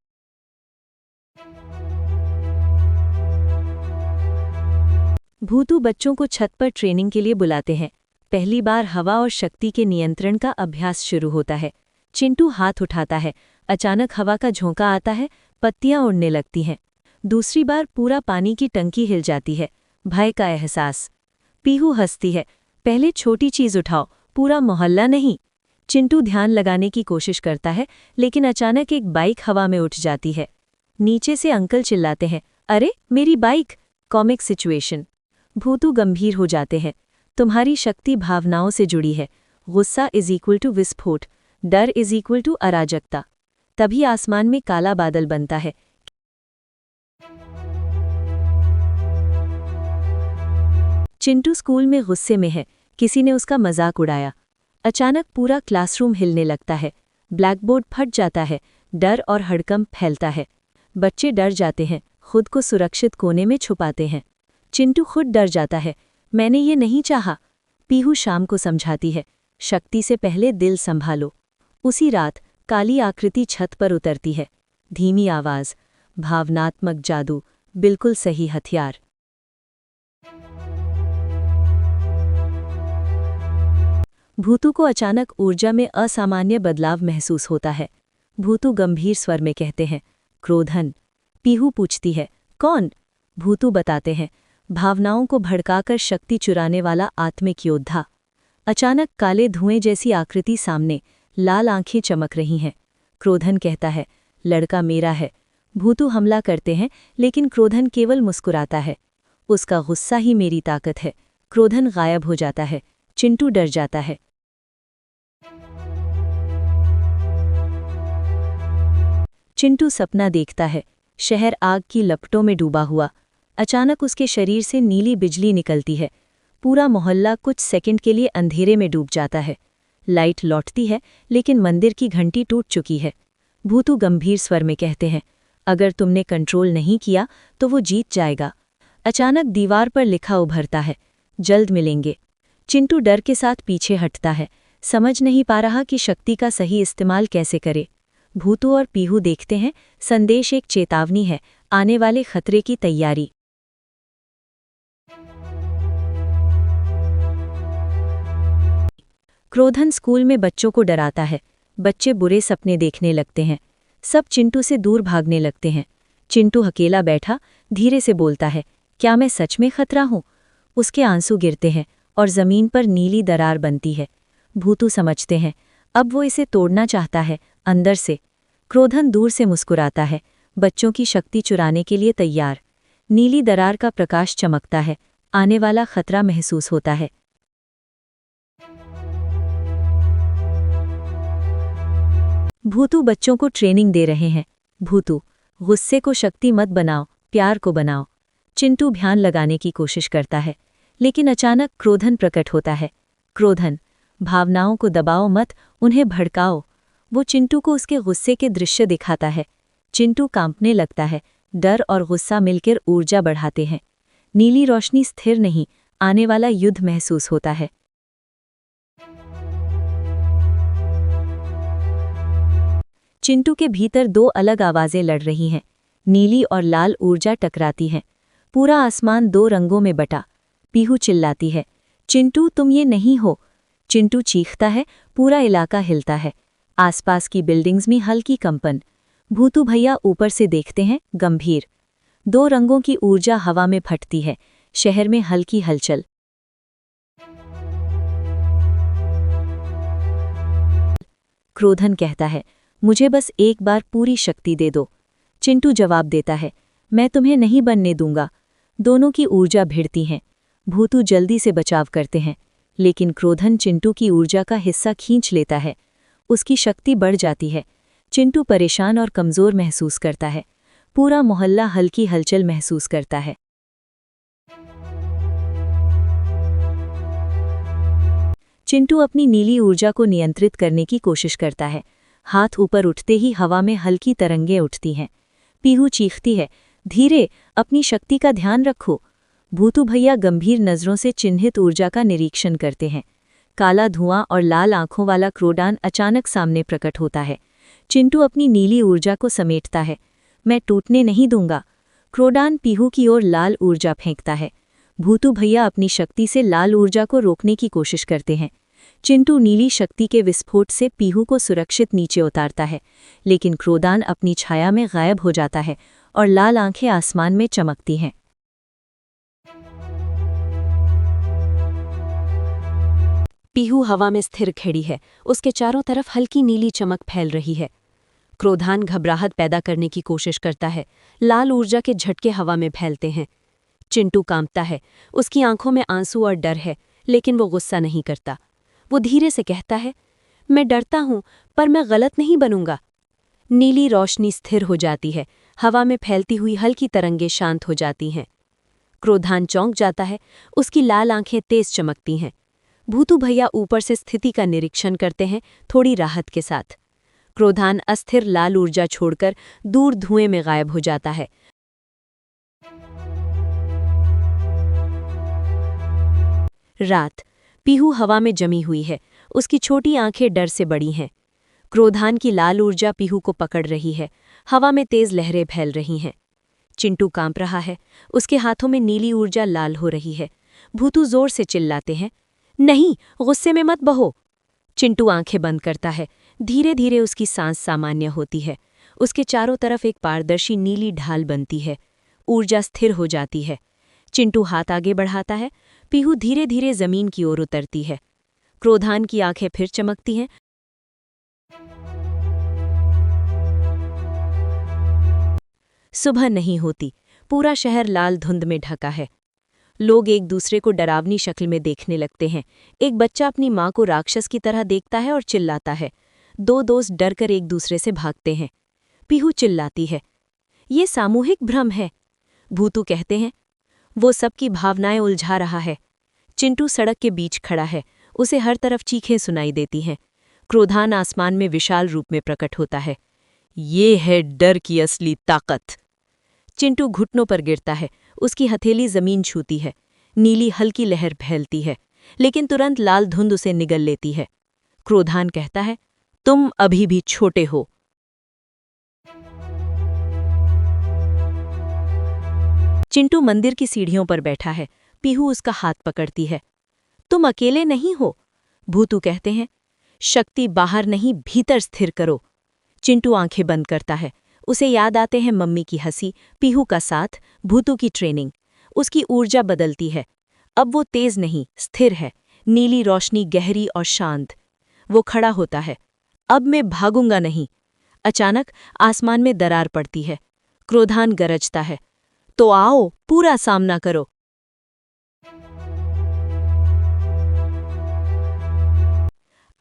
भूतू बच्चों को छत पर ट्रेनिंग के लिए बुलाते हैं। पहली बार हवा और शक्ति के नियंत्रण का अभ्यास शुरू होता है। चिंटू हाथ उठाता है। अचानक हवा का झोंका आता है, पत्तियां उड़ने लगती हैं। दूसरी बार पूरा पानी की टंकी हिल जाती है। भय का एहसास। पीहू हंसती है, पहले छोटी चीज उठाओ, पूरा मोहल्ला नहीं। चिंटू ध्यान लगाने की कोशिश करता है, लेकिन अचानक एक बाइक हवा में उठ जाती है। नीचे से अंकल चिल्लाते हैं, अरे मेरी बाइक! Comic situation. भूतू गंभीर हो जाते हैं। तुम्हारी शक्ति भावनाओं से जुड़ी है। गुस्सा इज इक्वल टू विस्फोट, डर इज इक्वल टू अराजकता। तभी आसमान में काला बादल बनता है। चिंटू स्कूल में गुस्से में है। किसी ने उसका मजाक उड़ाया। अचानक पूरा क्लासरूम हिलने लगता है। ब्लैकबोर्ड फट जाता है। डर और हड़कंप फैलता है। बच्चे डर जाते हैं, खुद को सुरक्षित कोने में छुपाते हैं। चिंटू खुद डर जाता है, मैंने ये नहीं चाहा। पीहू शाम को समझाती है, शक्ति से पहले दिल संभालो। उसी रात काली आकृति छत पर उतरती है। धीमी आवाज, भावनात्मक जादू, बिल्कुल सही हथियार। भूतू को अचानक ऊर्जा में असामान्य बदलाव महसूस होता है। भूतू गंभीर स्वर में कहते हैं, क्रोधन। पीहू पूछती है, कौन? भूतू बताते हैं, भावनाओं को भड़काकर शक्ति चुराने वाला आत्मिक योद्धा। अचानक काले धुएं जैसी आकृति सामने, लाल आंखें चमक रही हैं। क्रोधन कहता है, लड़का मेरा है। भूतू हमला करते हैं, लेकिन क्रोधन केवल मुस्कुराता है। उसका गुस्सा ही मेरी ताकत है। क्रोधन गायब हो जाता है। चिंटू डर जाता है। चिंटू सपना देखता है। शहर आग की लपटों में डूबा हुआ। अचानक उसके शरीर से नीली बिजली निकलती है। पूरा मोहल्ला कुछ सेकंड के लिए अंधेरे में डूब जाता है। लाइट लौटती है, लेकिन मंदिर की घंटी टूट चुकी है। भूतू गंभीर स्वर में कहते हैं, अगर तुमने कंट्रोल नहीं किया तो वो जीत जाएगा। अचानक दीवार पर लिखा उभरता है, जल्द मिलेंगे। चिंटू डर के साथ पीछे हटता है, समझ नहीं पा रहा कि शक्ति का सही इस्तेमाल कैसे करे। भूतू और पीहू देखते हैं, संदेश एक चेतावनी है, आने वाले खतरे की तैयारी। क्रोधन स्कूल में बच्चों को डराता है। बच्चे बुरे सपने देखने लगते हैं। सब चिंटू से दूर भागने लगते हैं। चिंटू अकेला बैठा धीरे से बोलता है, क्या मैं सच में खतरा हूँ? उसके आंसू गिरते हैं और जमीन पर नीली दरार बनती है। भूतू समझते हैं, अब वो इसे तोड़ना चाहता है, अंदर से। क्रोधन दूर से मुस्कुराता है, बच्चों की शक्ति चुराने के लिए तैयार। नीली दरार का प्रकाश चमकता है, आने वाला खतरा महसूस होता है। भूतू बच्चों को ट्रेनिंग दे रहे हैं। भूतू, गुस्से को शक्ति मत बनाओ, प्यार को बनाओ। चिंटू ध्यान लगाने की कोशिश करता है, लेकिन अचानक क्रोधन प्रकट होता है। क्रोधन, भावनाओं को दबाओ मत, उन्हें भड़काओ। वो चिंटू को उसके गुस्से के दृश्य दिखाता है। चिंटू कांपने लगता है, डर और गुस्सा मिलकर ऊर्जा बढ़ाते हैं। नीली रोशनी स्थिर नहीं, आने वाला युद्ध महसूस होता है। चिंटू के भीतर दो अलग आवाजें लड़ रही हैं। नीली और लाल ऊर्जा टकराती हैं। पूरा आसमान दो रंगों में बटा। पीहू चिल्लाती है, चिंटू तुम ये नहीं हो। चिंटू चीखता है, पूरा इलाका हिलता है। आसपास की बिल्डिंग्स में हल्की कंपन। भूतू भैया ऊपर से देखते हैं, गंभीर। दो रंगों की ऊर्जा हवा में फटती है। शहर में हल्की हलचल। क्रोधन कहता है, मुझे बस एक बार पूरी शक्ति दे दो। चिंटू जवाब देता है, मैं तुम्हें नहीं बनने दूंगा। दोनों की ऊर्जा भिड़ती हैं। भूतू जल्दी से बचाव करते हैं, लेकिन क्रोधन चिंटू की ऊर्जा का हिस्सा खींच लेता है। उसकी शक्ति बढ़ जाती है। चिंटू परेशान और कमज़ोर महसूस करता है। पूरा मोहल्ला हल्की हलचल महसूस करता है। चिंटू अपनी नीली ऊर्जा को नियंत्रित करने की कोशिश करता है। हाथ ऊपर उठते ही हवा में हल्की तरंगें उठती हैं। पीहू चीखती है, धीरे, अपनी शक्ति का ध्यान रखो। भूतू भैया गंभीर नज़रों से चिन्हित ऊर्जा का निरीक्षण करते हैं। काला धुआं और लाल आंखों वाला क्रोडान अचानक सामने प्रकट होता है। चिंटू अपनी नीली ऊर्जा को समेटता है, मैं टूटने नहीं दूंगा। क्रोडान पीहू की ओर लाल ऊर्जा फेंकता है। भूतू भैया अपनी शक्ति से लाल ऊर्जा को रोकने की कोशिश करते हैं। चिंटू नीली शक्ति के विस्फोट से पीहू को सुरक्षित नीचे उतारता है, लेकिन क्रोधान अपनी छाया में गायब हो जाता है और लाल आंखें आसमान में चमकती हैं। पीहू हवा में स्थिर खड़ी है, उसके चारों तरफ हल्की नीली चमक फैल रही है। क्रोधान घबराहट पैदा करने की कोशिश करता है, लाल ऊर्जा के झटके हवा में फैलते हैं। चिंटू कांपता है, उसकी आंखों में आंसू और डर है, लेकिन वो गुस्सा नहीं करता। वो धीरे से कहता है, मैं डरता हूं, पर मैं गलत नहीं बनूंगा। नीली रोशनी स्थिर हो जाती है, हवा में फैलती हुई हल्की तरंगें शांत हो जाती हैं। क्रोधान चौंक जाता है, उसकी लाल आंखें तेज चमकती हैं। भूतू भैया ऊपर से स्थिति का निरीक्षण करते हैं, थोड़ी राहत के साथ। क्रोधान अस्थिर लाल ऊर्जा छोड़कर दूर धुएं में गायब हो जाता है। रात। पीहू हवा में जमी हुई है, उसकी छोटी आंखें डर से बड़ी हैं। क्रोधान की लाल ऊर्जा पीहू को पकड़ रही है, हवा में तेज लहरें फैल रही हैं। चिंटू कांप रहा है, उसके हाथों में नीली ऊर्जा लाल हो रही है। भूतू जोर से चिल्लाते हैं, नहीं, गुस्से में मत बहो। चिंटू आंखें बंद करता है, धीरे धीरे उसकी सांस सामान्य होती है। उसके चारों तरफ एक पारदर्शी नीली ढाल बनती है, ऊर्जा स्थिर हो जाती है। चिंटू हाथ आगे बढ़ाता है, पीहू धीरे धीरे जमीन की ओर उतरती है। क्रोधान की आंखें फिर चमकती हैं। सुबह नहीं होती, पूरा शहर लाल धुंध में ढका है। लोग एक दूसरे को डरावनी शक्ल में देखने लगते हैं। एक बच्चा अपनी माँ को राक्षस की तरह देखता है और चिल्लाता है। दो दोस्त डरकर एक दूसरे से भागते हैं। पीहू चिल्लाती है, ये सामूहिक भ्रम है। भूतू कहते हैं, वो सबकी भावनाएं उलझा रहा है। चिंटू सड़क के बीच खड़ा है, उसे हर तरफ चीखें सुनाई देती हैं। क्रोधान आसमान में विशाल रूप में प्रकट होता है। ये है डर की असली ताकत। चिंटू घुटनों पर गिरता है, उसकी हथेली जमीन छूती है। नीली हल्की लहर फैलती है, लेकिन तुरंत लाल धुंध उसे निगल लेती है। क्रोधान कहता है, तुम अभी भी छोटे हो। चिंटू मंदिर की सीढ़ियों पर बैठा है। पीहू उसका हाथ पकड़ती है। तुम अकेले नहीं हो। भूतू कहते हैं, शक्ति बाहर नहीं भीतर स्थिर करो। चिंटू आंखें बंद करता है। उसे याद आते हैं मम्मी की हंसी, पीहू का साथ, भूतू की ट्रेनिंग। उसकी ऊर्जा बदलती है। अब वो तेज नहीं, स्थिर है। नीली रोशनी गहरी और शांत। वो खड़ा होता है। अब मैं भागूंगा नहीं। अचानक आसमान में दरार पड़ती है। क्रोधान गरजता है, तो आओ पूरा सामना करो।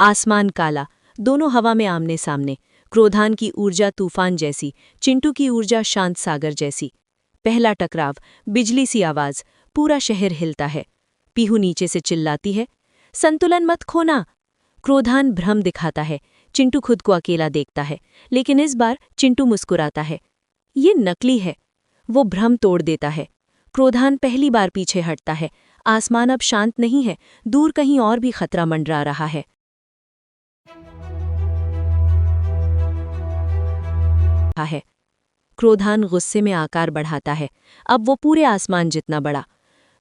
आसमान काला, दोनों हवा में आमने सामने। क्रोधान की ऊर्जा तूफान जैसी, चिंटू की ऊर्जा शांत सागर जैसी। पहला टकराव, बिजली सी आवाज, पूरा शहर हिलता है। पीहू नीचे से चिल्लाती है, संतुलन मत खोना। क्रोधान भ्रम दिखाता है। चिंटू खुद को अकेला देखता है, लेकिन इस बार चिंटू मुस्कुराता है। ये नकली है। वो भ्रम तोड़ देता है। क्रोधान पहली बार पीछे हटता है। आसमान अब शांत नहीं है, दूर कहीं और भी खतरा मंडरा रहा है। क्रोधान गुस्से में आकार बढ़ाता है। अब वो पूरे आसमान जितना बड़ा।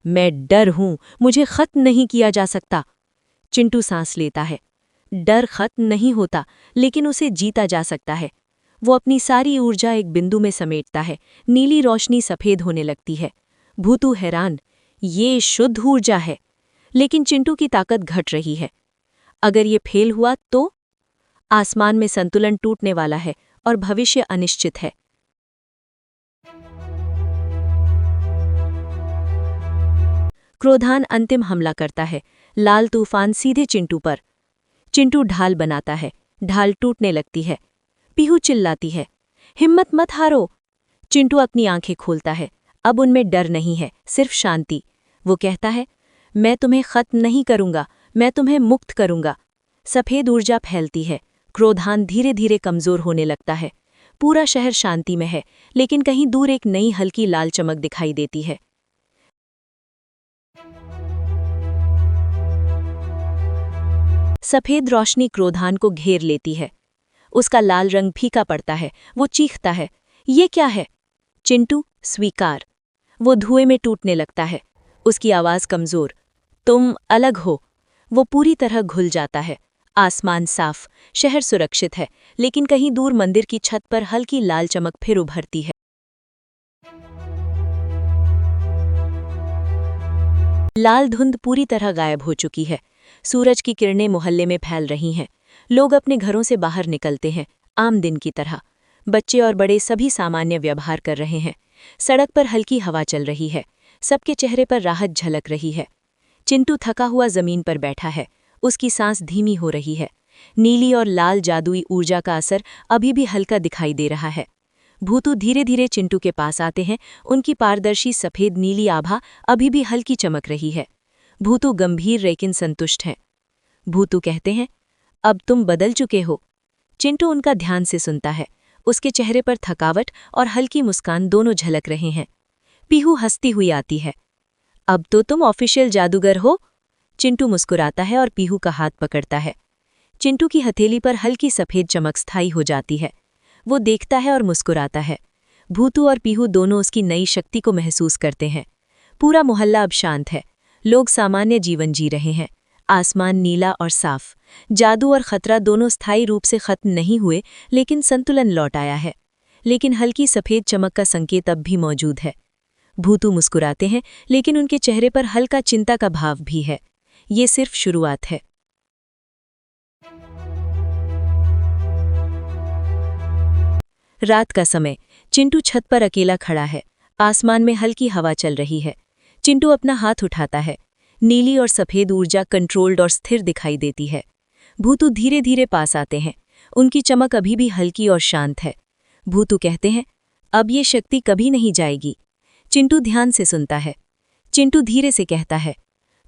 मैं डर हूं, मुझे खत्म नहीं किया जा सकता। चिंटू सांस लेता है। डर खत्म नहीं होता, लेकिन उसे जीता जा सकता है। वो अपनी सारी ऊर्जा एक बिंदु में समेटता है। नीली रोशनी सफेद होने लगती है। भूतू हैरान, ये शुद्ध ऊर्जा है। लेकिन चिंटू की ताकत घट रही है। अगर ये फेल हुआ तो आसमान में संतुलन टूटने वाला है और भविष्य अनिश्चित है। क्रोधान अंतिम हमला करता है। लाल तूफान सीधे चिंटू पर। चिंटू ढाल बनाता है। ढाल टूटने लगती है। पीहू चिल्लाती है, हिम्मत मत हारो। चिंटू अपनी आंखें खोलता है। अब उनमें डर नहीं है, सिर्फ शांति। वो कहता है, मैं तुम्हें खत्म नहीं करूंगा, मैं तुम्हें मुक्त करूंगा। सफेद ऊर्जा फैलती है। क्रोधान धीरे धीरे कमजोर होने लगता है। पूरा शहर शांति में है, लेकिन कहीं दूर एक नई हल्की लाल चमक दिखाई देती है। सफेद रोशनी क्रोधान को घेर लेती है। उसका लाल रंग फीका पड़ता है। वो चीखता है, ये क्या है? चिंटू, स्वीकार। वो धुएं में टूटने लगता है। उसकी आवाज कमजोर, तुम अलग हो। वो पूरी तरह घुल जाता है। आसमान साफ, शहर सुरक्षित है, लेकिन कहीं दूर मंदिर की छत पर हल्की लाल चमक फिर उभरती है। लाल धुंध पूरी तरह गायब हो चुकी है। सूरज की किरणें मोहल्ले में फैल रही हैं। लोग अपने घरों से बाहर निकलते हैं, आम दिन की तरह। बच्चे और बड़े सभी सामान्य व्यवहार कर रहे हैं। सड़क पर हल्की हवा चल रही है। सबके चेहरे पर राहत झलक रही है। चिंटू थका हुआ जमीन पर बैठा है। उसकी सांस धीमी हो रही है। नीली और लाल जादुई ऊर्जा का असर अभी भी हल्का दिखाई दे रहा है। भूतू धीरे धीरे चिंटू के पास आते हैं। उनकी पारदर्शी सफेद नीली आभा अभी भी हल्की चमक रही है। भूतू गंभीर लेकिन संतुष्ट हैं। भूतू कहते हैं, अब तुम बदल चुके हो। चिंटू उनका ध्यान से सुनता है। उसके चेहरे पर थकावट और हल्की मुस्कान दोनों झलक रहे हैं। पीहू हंसती हुई आती है, अब तो तुम ऑफिशियल जादूगर हो। चिंटू मुस्कुराता है और पीहू का हाथ पकड़ता है। चिंटू की हथेली पर हल्की सफेद चमक स्थायी हो जाती है। वो देखता है और मुस्कुराता है। भूतू और पीहू दोनों उसकी नई शक्ति को महसूस करते हैं। पूरा मोहल्ला अब शांत है। लोग सामान्य जीवन जी रहे हैं। आसमान नीला और साफ। जादू और खतरा दोनों स्थायी रूप से खत्म नहीं हुए, लेकिन संतुलन लौट आया है। लेकिन हल्की सफेद चमक का संकेत अब भी मौजूद है। भूतू मुस्कुराते हैं, लेकिन उनके चेहरे पर हल्का चिंता का भाव भी है। ये सिर्फ शुरुआत है। रात का समय। चिंटू छत पर अकेला खड़ा है। आसमान में हल्की हवा चल रही है। चिंटू अपना हाथ उठाता है। नीली और सफेद ऊर्जा कंट्रोल्ड और स्थिर दिखाई देती है। भूतू धीरे धीरे पास आते हैं। उनकी चमक अभी भी हल्की और शांत है। भूतू कहते हैं, अब ये शक्ति कभी नहीं जाएगी। चिंटू ध्यान से सुनता है। चिंटू धीरे से कहता है,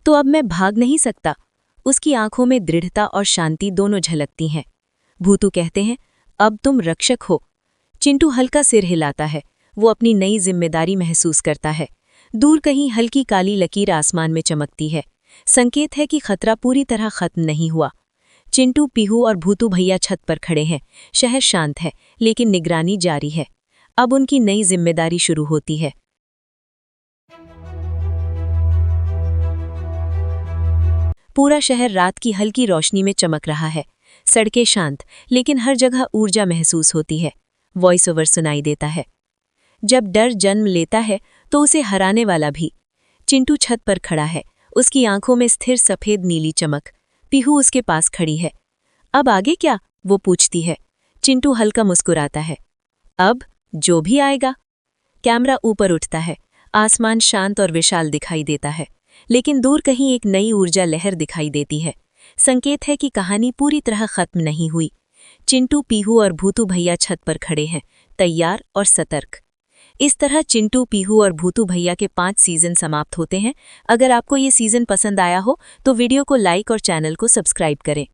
तो अब मैं भाग नहीं सकता। उसकी आंखों में दृढ़ता और शांति दोनों झलकती हैं। भूतू कहते हैं, अब तुम रक्षक हो। चिंटू हल्का सिर हिलाता है। वो अपनी नई जिम्मेदारी महसूस करता है। दूर कहीं हल्की काली लकीर आसमान में चमकती है। संकेत है कि खतरा पूरी तरह खत्म नहीं हुआ। चिंटू, पीहू और भूतू भैया छत पर खड़े हैं। शहर शांत है, लेकिन निगरानी जारी है। अब उनकी नई जिम्मेदारी शुरू होती है। पूरा शहर रात की हल्की रोशनी में चमक रहा है। सड़कें शांत, लेकिन हर जगह ऊर्जा महसूस होती है। वॉइस ओवर सुनाई देता है। जब डर जन्म लेता है तो उसे हराने वाला भी। चिंटू छत पर खड़ा है, उसकी आंखों में स्थिर सफेद नीली चमक। पीहू उसके पास खड़ी है। अब आगे क्या? वो पूछती है। चिंटू हल्का मुस्कुराता है। अब जो भी आएगा। कैमरा ऊपर उठता है। आसमान शांत और विशाल दिखाई देता है, लेकिन दूर कहीं एक नई ऊर्जा लहर दिखाई देती है। संकेत है कि कहानी पूरी तरह खत्म नहीं हुई। चिंटू, पीहू और भूतू भैया छत पर खड़े हैं, तैयार और सतर्क। इस तरह चिंटू, पीहू और भूतू भैया के 5 सीजन समाप्त होते हैं। अगर आपको ये सीजन पसंद आया हो तो वीडियो को लाइक और चैनल को सब्सक्राइब करें।